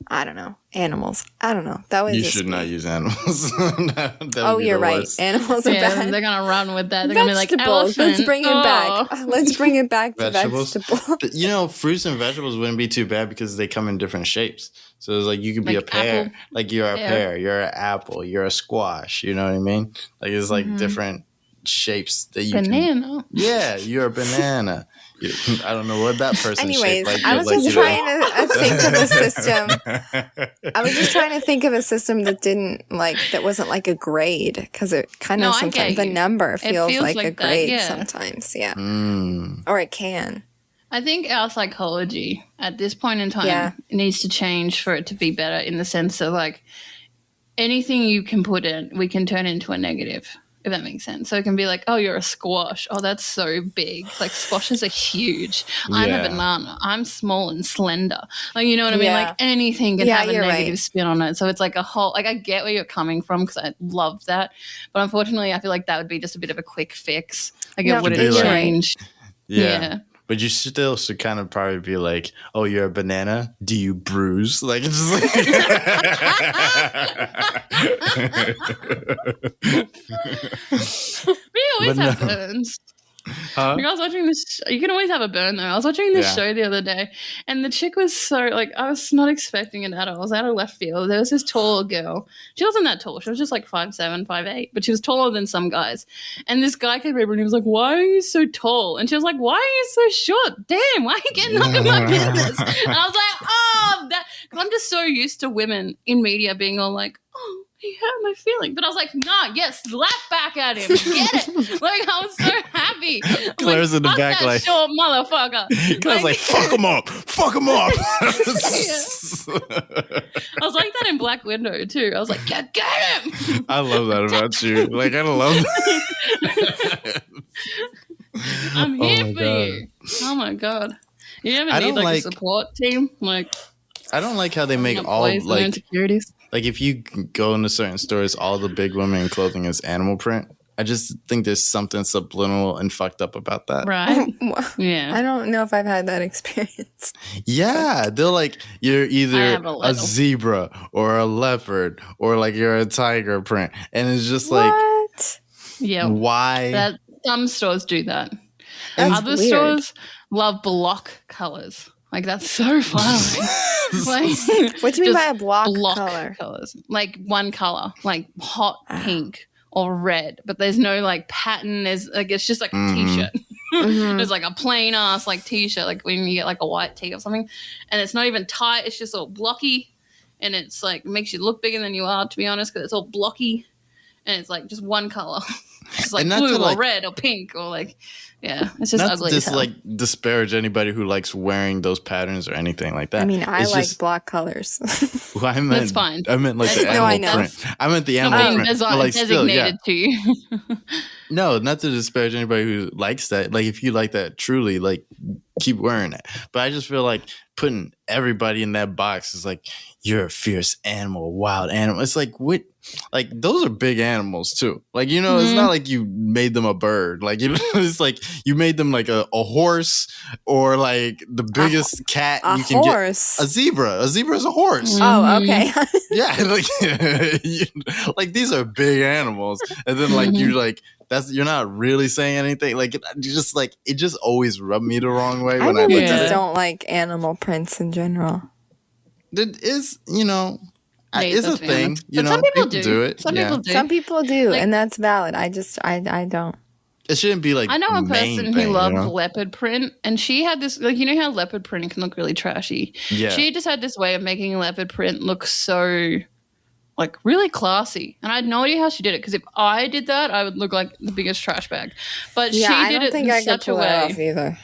I don't know, animals. I don't know. That was you should not use animals. You're right. Worst. Animals are bad. They're gonna run with that. They're gonna be like, elephant. Let's bring it back. Let's bring it back to vegetables. Fruits and vegetables wouldn't be too bad because they come in different shapes. So it's like you could be like a pear, apple. Like you're a pear, you're an apple, you're a squash. You know what I mean? Like it's like different shapes that you banana. Yeah, you're a banana. I don't know what that person. Anyways, like. I was just trying to think of a system. I was just trying to think of a system that wasn't like a grade, because it kind of sometimes the number feels like a grade sometimes. Yeah, or it can. I think our psychology at this point in time needs to change for it to be better, in the sense of like anything you can put in, we can turn into a negative. If that makes sense. So it can be like, oh, you're a squash. Oh, that's so big. Like squashes are huge. I'm a banana. I'm small and slender. Like, you know what I mean? Like anything can have a negative spin on it. So it's like a whole, like I get where you're coming from because I love that. But unfortunately, I feel like that would be just a bit of a quick fix. Like it wouldn't change. Yeah. But you still should kind of probably be like, oh, you're a banana? Do you bruise? Like, it's just like... We always have burns. Huh? Like I was watching this. You can always have a burn though. I was watching this show the other day, and the chick was so like I was not expecting it at all. I was out of left field. There was this tall girl. She wasn't that tall. She was just like 5'7", 5'8", but she was taller than some guys. And this guy came over and he was like, "Why are you so tall?" And she was like, "Why are you so short? Damn, why are you getting up in my business?" And I was like, "Oh, that," because I'm just so used to women in media being all like, "Oh, he hurt my feeling," but I was like, "Nah, yes, slap back at him, get it!" Like I was so happy. Claire's in the back, that like short motherfucker. Claire's like, "Fuck him up, fuck him up." I was like that in Black Widow too. I was like, "Get him!" I love that about you. Like I love that. I'm here for you. Oh my god, you ever need like a support team? Like, I don't like how they make all like insecurities. Like if you go into certain stores, all the big women in clothing is animal print. I just think there's something subliminal and fucked up about that. Right. Yeah. I don't know if I've had that experience. Yeah. They're like, you're either a zebra or a leopard or like you're a tiger print. And it's just like, yeah. Why? Some stores do that. That's Other weird. stores love block colors. Like, that's so flattering. Like, what do you mean by a block color? Colors. Like, one color. Like, hot pink or red. But there's no, like, pattern. There's, like, it's just, like, a T-shirt. There's, like, a plain-ass, like, T-shirt. Like, when you get, like, a white tee or something. And it's not even tight. It's just all blocky. And it's, like, makes you look bigger than you are, to be honest, because it's all blocky. And it's, like, just one color. It's, like, blue or red or pink or, like... Yeah, it's just ugly. Not to just like disparage anybody who likes wearing those patterns or anything like that. I mean, I like block colors. Well, I meant, that's fine. I meant like the animal print. I meant the animal print. Like designated to you. No, not to disparage anybody who likes that. Like, if you like that truly, like, keep wearing it. But I just feel like putting everybody in that box is like, you're a fierce animal, wild animal. It's like, what? Like, those are big animals too. Like, you know, it's not like you made them a bird. Like, you know, it's like you made them like a horse or like the biggest cat you can get. A zebra. A zebra is a horse. Oh, okay. Yeah, like these are big animals, and then like you're like. You're not really saying anything. Like, it just always rubbed me the wrong way. When I just don't like animal prints in general. It is, you know, it's a thing. You know, some people do it. Some people do, and that's valid. I don't. It shouldn't be like. I know a person who loved leopard print, and she had this, like, you know how leopard print can look really trashy. Yeah. She just had this way of making leopard print look so. Like, really classy. And I had no idea how she did it, because if I did that, I would look like the biggest trash bag. But she did it in such a way. Off either.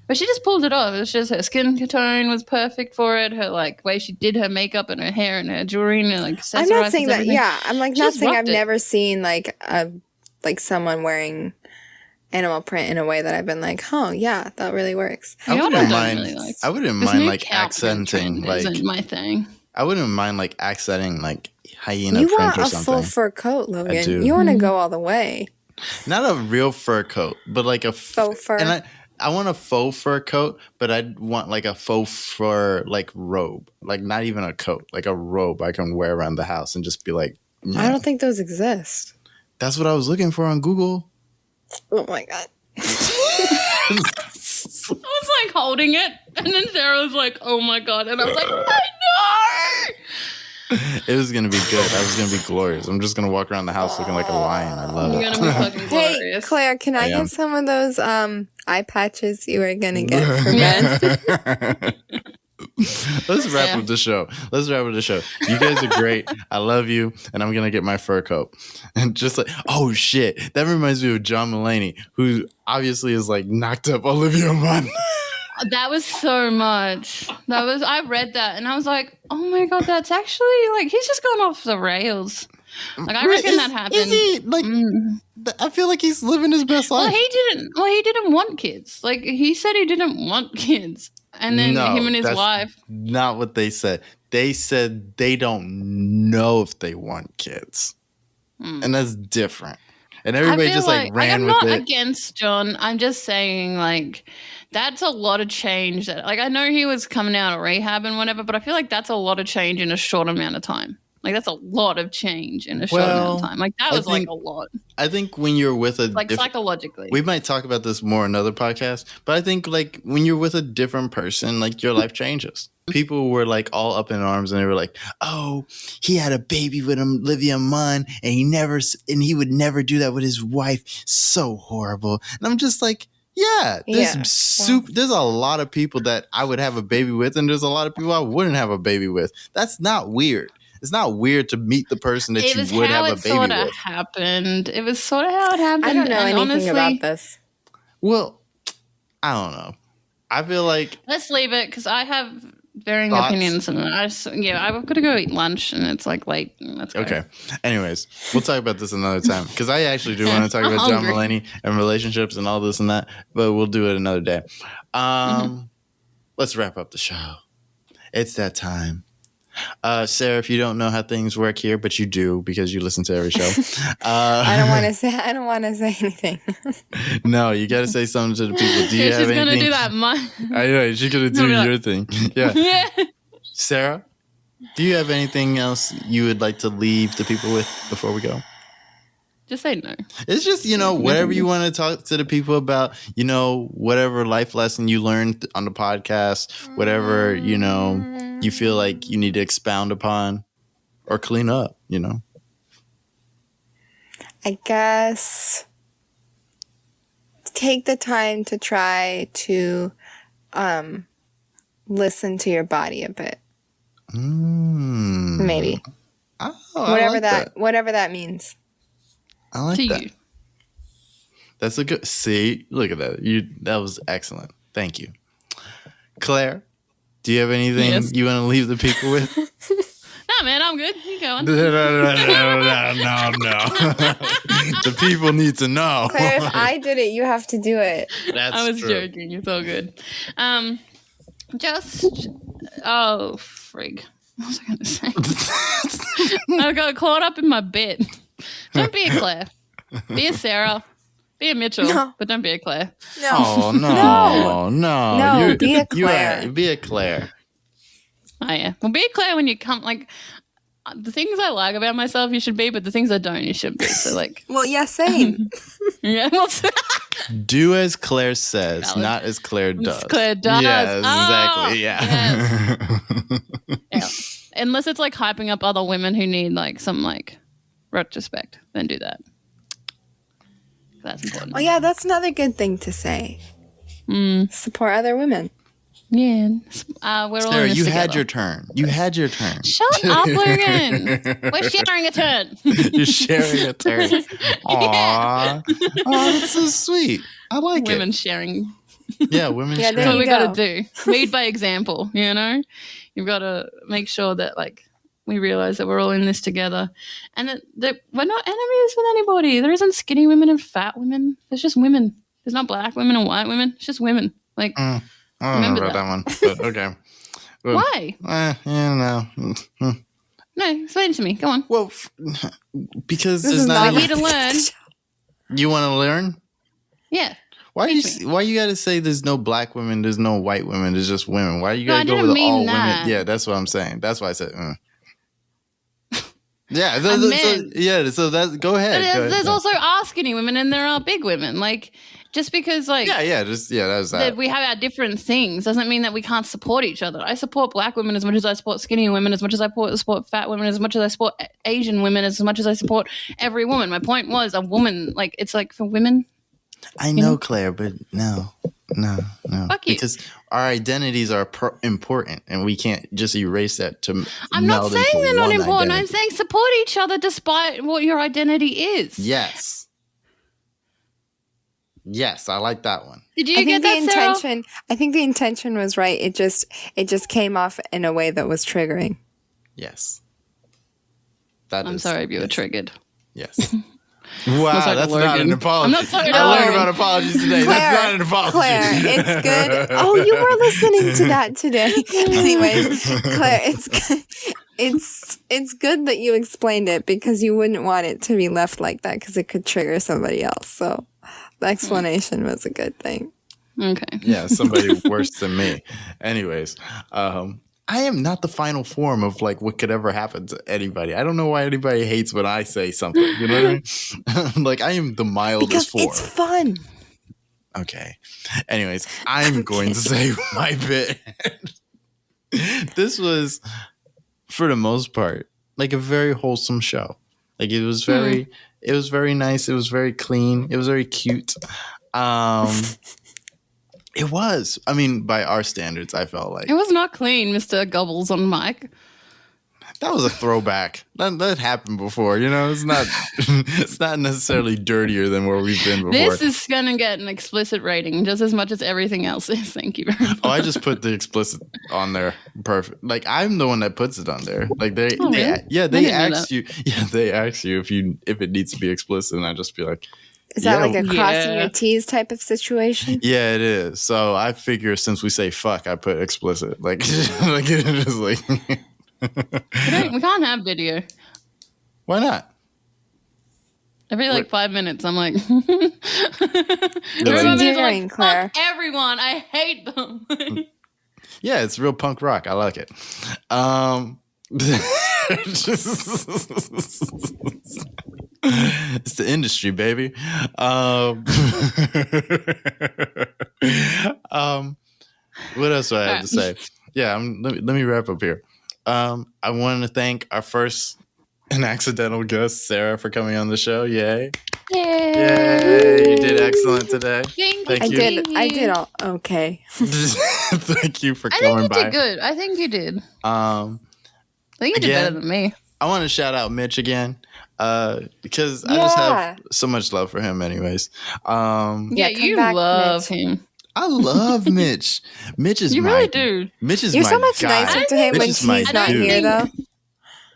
But she just pulled it off. It was just her skin tone was perfect for it. Her, like, way she did her makeup and her hair and her jewelry and, like, accessorizes. I'm not saying that. Everything. Yeah, I'm like not saying I've never seen like someone wearing animal print in a way that I've been like, oh yeah, that really works. I wouldn't mind like accenting, like, isn't my thing. I wouldn't mind like accenting like hyena print or something. You want a full fur coat, Logan. You want to go all the way. Not a real fur coat, but like a faux fur. And I want a faux fur coat, but I'd want like a faux fur like robe, like not even a coat, like a robe I can wear around the house and just be like. Yeah. I don't think those exist. That's what I was looking for on Google. Oh my god. I was like holding it, and then Sarah was like, "Oh my god!" And I was like, "I know." It was gonna be good. I was gonna be glorious. I'm just gonna walk around the house looking like a lion. I love it. You're gonna be fucking glorious. Hey, Claire, can I get some of those eye patches you were gonna get for Ben? Let's wrap up the show. You guys are great. I love you, and I'm gonna get my fur coat. And just like, oh shit, that reminds me of John Mulaney, who obviously is like knocked up Olivia Munn. That was so much. I read that and I was like, oh my god, that's actually like he's just gone off the rails. Like, I reckon that happened. Is he, like, I feel like he's living his best life. Well, he didn't want kids. Like, he said he didn't want kids. And then him and his wife. Not what they said. They said they don't know if they want kids. And that's different. And everybody just ran with it. I'm not against John. I'm just saying, like, that's a lot of change. Like, I know he was coming out of rehab and whatever, but I feel like that's a lot of change in a short amount of time. Like, that's a lot of change in a short amount of time. Like, that was like a lot. I think when you're with psychologically. We might talk about this more in another podcast, but I think, like, when you're with a different person, like, your life changes. People were, like, all up in arms, and they were like, oh, he had a baby with Olivia Munn, and he would never do that with his wife. So horrible. And I'm just like, there's a lot of people that I would have a baby with, and there's a lot of people I wouldn't have a baby with. That's not weird. It's not weird to meet the person that you would have a baby with. It was how it sort of happened. It was sort of how it happened. I don't know anything about this. Well, I don't know. I feel like... Let's leave it, because I have varying opinions. And I've got to go eat lunch, and it's, like, late. Let's go. Okay. Anyways, we'll talk about this another time, because I actually do want to talk about John Mulaney and relationships and all this and that, but we'll do it another day. Let's wrap up the show. It's that time. Sarah, if you don't know how things work here, but you do because you listen to every show. I don't want to say anything. No, you got to say something to the people. Do you have anything? She's gonna do that. I know she's gonna do your thing. Yeah. Sarah, do you have anything else you would like to leave the people with before we go? Just say no. It's just, whatever you want to talk to the people about, whatever life lesson you learned on the podcast, whatever, you feel like you need to expound upon or clean up, I guess take the time to try to listen to your body a bit. Maybe. Oh, whatever that means. I like to that. You. That's a good. See, look at that. That was excellent. Thank you, Claire. Do you have anything you want to leave the people with? No, man, I'm good. You go on. No. The people need to know. Claire, if I did it, you have to do it. That's I was true. joking. It's all good. Frig. What was I going to say? I got caught up in my bit. Don't be a Claire. Be a Sarah. Be a Mitchell. But don't be a Claire. No. Oh, no. No, be a Claire. Be a Claire. Oh, yeah. Well, be a Claire when you come, the things I like about myself you should be, but the things I don't you should be. So, Well, yeah, same. yeah. Well, do as Claire says, Valid. not as Claire does. Claire does. Yes, Oh, exactly. Yeah. Yes. Yeah. Unless it's hyping up other women who need some retrospect, then do that. That's important. Oh, yeah, that's another good thing to say. Support other women. Yeah. We're all Sarah, in this you together. had your turn. You had your turn. Shut up, Logan. We're sharing a turn. You're sharing a turn. Aww. Oh, that's so sweet. I like Women it. sharing. Yeah, women Yeah, That's there what sharing. we you got go. to do. Lead by example, You've got to make sure that, we realize that we're all in this together and that we're not enemies with anybody. There isn't skinny women and fat women. There's just women. There's not black women and white women. It's just women. I don't know remember about that one, but okay. Why? No. No, explain it to me. Go on. Well, because This there's is not. We're here to learn. You want to learn? Yeah. Why Teach me. Why you gotta say there's no black women, there's no white women, there's just women? Why you No, gotta I go didn't with mean all that. women? Yeah, that's what I'm saying. That's why I said. Yeah, I meant- so that's go ahead. But there's also our skinny women and there are big women. Just because that's that we have our different things doesn't mean that we can't support each other. I support black women as much as I support skinny women, as much as I support fat women, as much as I support Asian women, as much as I support every woman. My point was a woman, it's for women. I know, Claire, but no. Fuck you. Because our identities are important, and we can't just erase that to. I'm not meld saying into they're not one important. identity. I'm saying support each other despite what your identity is. Yes. Yes, I like that one. Did you get that, Sarah? I think the intention was right. It just came off in a way that was triggering. Yes. I'm sorry if you were triggered. Yes. Wow, sorry, that's Logan. not an apology. I'm not sorry, I learned Logan. about apologies today. That's not an apology. Claire, it's good. Oh, you were listening to that today. Anyways, Claire, it's good. It's good that you explained it because you wouldn't want it to be left like that because it could trigger somebody else. So the explanation was a good thing. Okay. Yeah, somebody worse than me. Anyways, I am not the final form of what could ever happen to anybody. I don't know why anybody hates when I say something. You know what I mean? I am the mildest Because form. it's fun. Okay. Anyways, I'm going to say my bit. This was, for the most part, a very wholesome show. It was very nice. It was very clean. It was very cute. It was. I mean, by our standards, I felt like It was not clean, Mr. Gobbles on mic. that was a throwback. That happened before. It's not. It's not necessarily dirtier than where we've been before. This is going to get an explicit rating just as much as everything else is. Thank you very much. Oh, I just put the explicit on there. Perfect. I'm the one that puts it on there. Really? They didn't know ask you. Yeah, they ask you if it needs to be explicit, and I just be like, Is that Yeah. a crossing your T's type of situation? yeah, it is. So I figure since we say fuck, I put explicit. It is We can't have video. Why not? Every 5 minutes, I'm like, It's everyone's endearing, Claire. fuck everyone. I hate them. Yeah, it's real punk rock. I like it. It's the industry, baby. What else do I have to say? Yeah, let me wrap up here. I want to thank our first and accidental guest, Sarah, for coming on the show. Yay! Yay! You did excellent today. Thank you. I did all okay. Thank you for coming by. I think you did good. I think you did. I think you did better than me. I want to shout out Mitch again because I just have so much love for him anyways. You love him. I love Mitch. Mitch is you really do. Mitch is You're my so much guy. nicer to him when he's not here, though.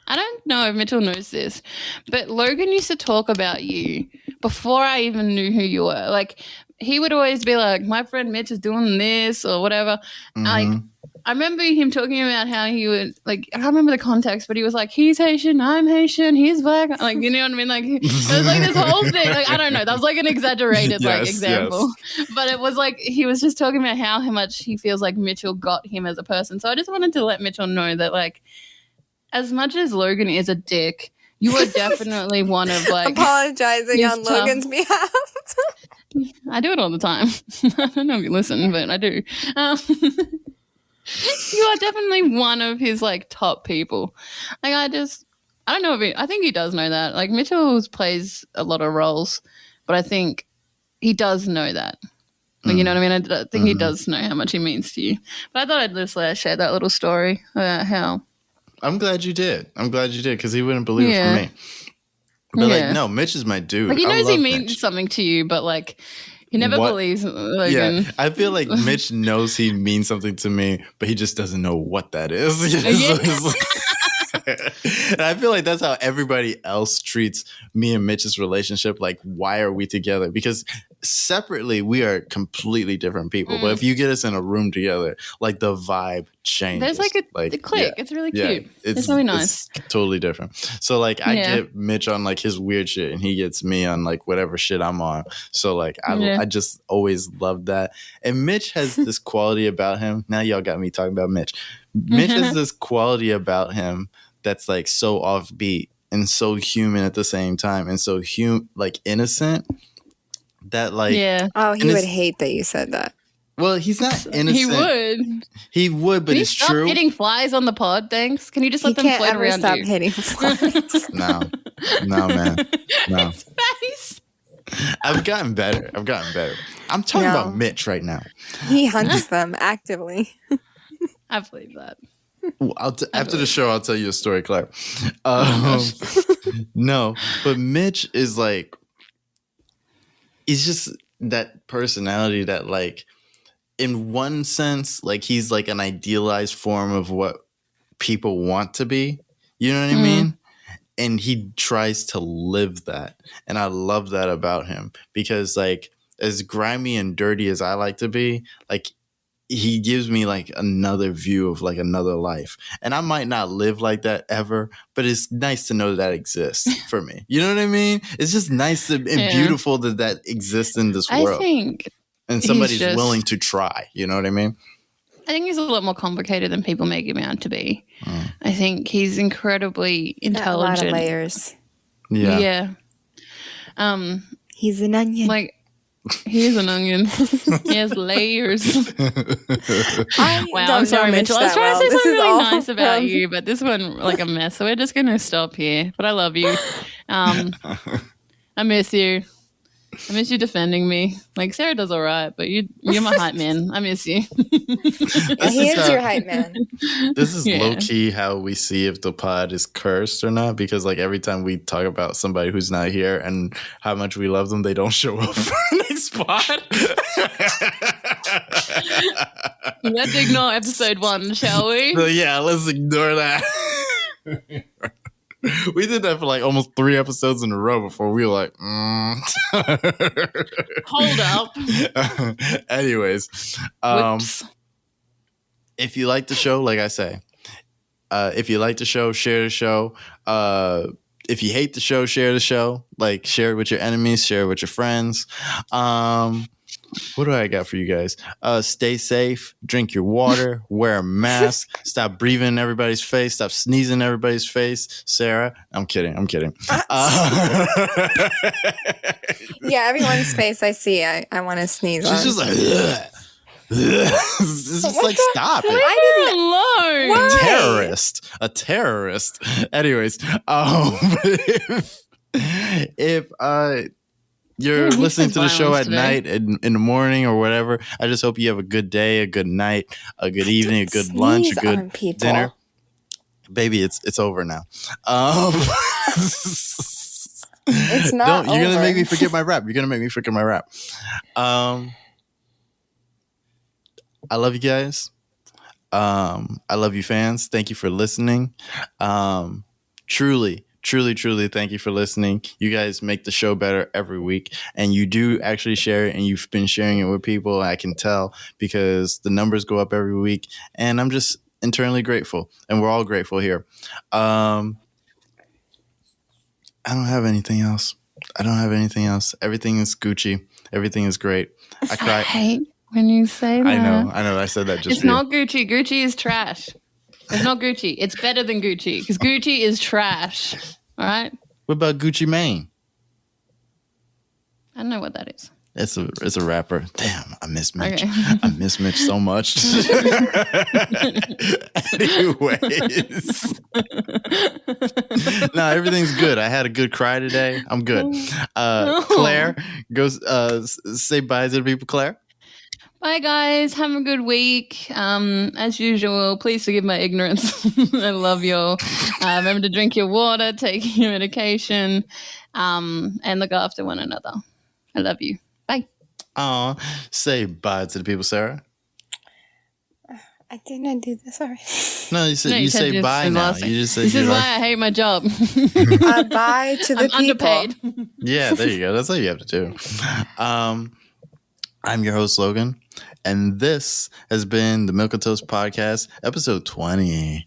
I don't know if Mitchell knows this, but Logan used to talk about you before I even knew who you were. Like, he would always be like, my friend Mitch is doing this or whatever. Mm-hmm. Like, I remember him talking about how he would, like, I can't remember the context, but he was like, he's Haitian, I'm Haitian, he's black. Like, you know what I mean? Like, it was like this whole thing. Like, I don't know. That was like an exaggerated example. Yes. But it was like, he was just talking about how much he feels like Mitchell got him as a person. So I just wanted to let Mitchell know that, like, as much as Logan is a dick, you are definitely one of, like, apologizing on Logan's behalf. I do it all the time. I don't know if you listen, but I do. You are definitely one of his, like, top people. Like, I don't know if I think he does know that. Like, Mitchell plays a lot of roles, but I think he does know that. Like, you know what I mean? I think he does know how much he means to you. But I thought I'd just share that little story about how. I'm glad you did. Because he wouldn't believe it from me. But like, no, Mitch is my dude. Like, he knows he means something to you, but like, he never believes Logan. Yeah, I feel like Mitch knows he means something to me, but he just doesn't know what that is. And I feel like that's how everybody else treats me and Mitch's relationship. Like, why are we together? Because separately, we are completely different people. But if you get us in a room together, like, the vibe changes. There's like a click. Yeah. It's really cute. It's really nice. It's totally different. So like, I get Mitch on like his weird shit, and he gets me on like whatever shit I'm on. So like, I just always loved that. And Mitch has this quality about him. Now y'all got me talking about Mitch. Mitch has this quality about him that's like so offbeat and so human at the same time, and so like innocent. That like, oh, he would hate that you said that. Well, he's not innocent. He would, but it's true. Can you stop hitting flies on the pod? Thanks. Can you just let them float around stop hitting flies. No, man. No. His face. I've gotten better. I'm talking about Mitch right now. He hunts them actively. I believe that. After the show, I'll tell you a story, Claire. No, but Mitch is like, he's just that personality that, like, in one sense, like, he's like an idealized form of what people want to be. You know what I mean? And he tries to live that. And I love that about him because, like, as grimy and dirty as I like to be, like, he gives me like another view of like another life. And I might not live like that ever, but it's nice to know that exists for me. You know what I mean? It's just nice and beautiful that exists in this world. I think and somebody's willing to try. You know what I mean? I think he's a lot more complicated than people make him out to be. I think he's incredibly intelligent. A lot of layers. Yeah. He's an onion. Like, he is an onion. He has layers. I'm sorry, Mitchell. I was trying to say something really nice about you, but this one, like, a mess. So we're just going to stop here. But I love you. I miss you. I miss you defending me. Like, Sarah does all right, but you're my hype man. I miss you. He is your hype man. This is low-key how we see if the pod is cursed or not, because, like, every time we talk about somebody who's not here and how much we love them, they don't show up for the next pod. Let's ignore episode 1, shall we? So, yeah, let's ignore that. We did that for like almost 3 episodes in a row before we were like, Hold up. Anyways, if you like the show, like I say, if you like the show, share the show. If you hate the show, share the show. Like, share it with your enemies, share it with your friends. What do I got for you guys? Stay safe. Drink your water. Wear a mask. Stop breathing in everybody's face. Stop sneezing in everybody's face. Sarah, I'm kidding. Yeah, everyone's face I see, I want to sneeze on. She's just like, ugh. It's just like, stop it. I Why? A terrorist. Anyways, if you're listening to the show at night, in the morning, or whatever, I just hope you have a good day, a good night, a good evening, a good lunch, a good dinner. Baby, it's over now. It's not. You're gonna make me forget my rap. I love you guys. I love you, fans. Thank you for listening. Truly, thank you for listening. You guys make the show better every week, and you do actually share it, and you've been sharing it with people. I can tell because the numbers go up every week, and I'm just internally grateful, and we're all grateful here. I don't have anything else. Everything is Gucci. Everything is great. I cry. I hate when you say that. I know. I said that just. It's not Gucci. Gucci is trash. It's not Gucci. It's better than Gucci because Gucci is trash. All right. What about Gucci Mane? I don't know what that is. It's a rapper. Damn, I miss Mitch. Okay. I miss Mitch so much. Anyways. No, everything's good. I had a good cry today. I'm good. Claire, go say bye to the people, Claire. Bye, guys. Have a good week. As usual, please forgive my ignorance. I love you all. Remember to drink your water, take your medication, and look after one another. I love you. Bye. Say bye to the people, Sarah. I didn't do this already. No, you say bye now. You just said this is why I hate my job. Bye to the I'm people. underpaid. Yeah, there you go. That's all you have to do. I'm your host, Logan, and this has been the Milk and Toast Podcast, episode 20.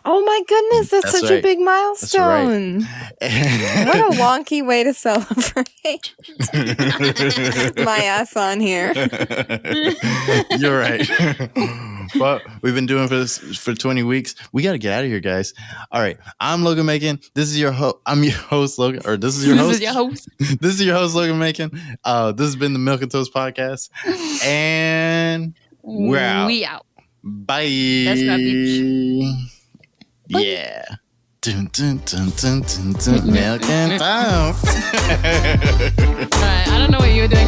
Oh my goodness, that's such right. a big milestone. Right. What a wonky way to celebrate. My ass on here. You're right. But we've been doing this for 20 weeks. We got to get out of here, guys. All right. I'm Logan Macon. This is your host. I'm your host, Logan. Or this is your host. This is your host, Logan Macon. This has been the Milk and Toast Podcast. And we're out. We out. Bye. That's right, bitch. Yeah. Dun, dun, dun, dun, dun, dun. Milk and Toast. All right. I don't know what you were doing.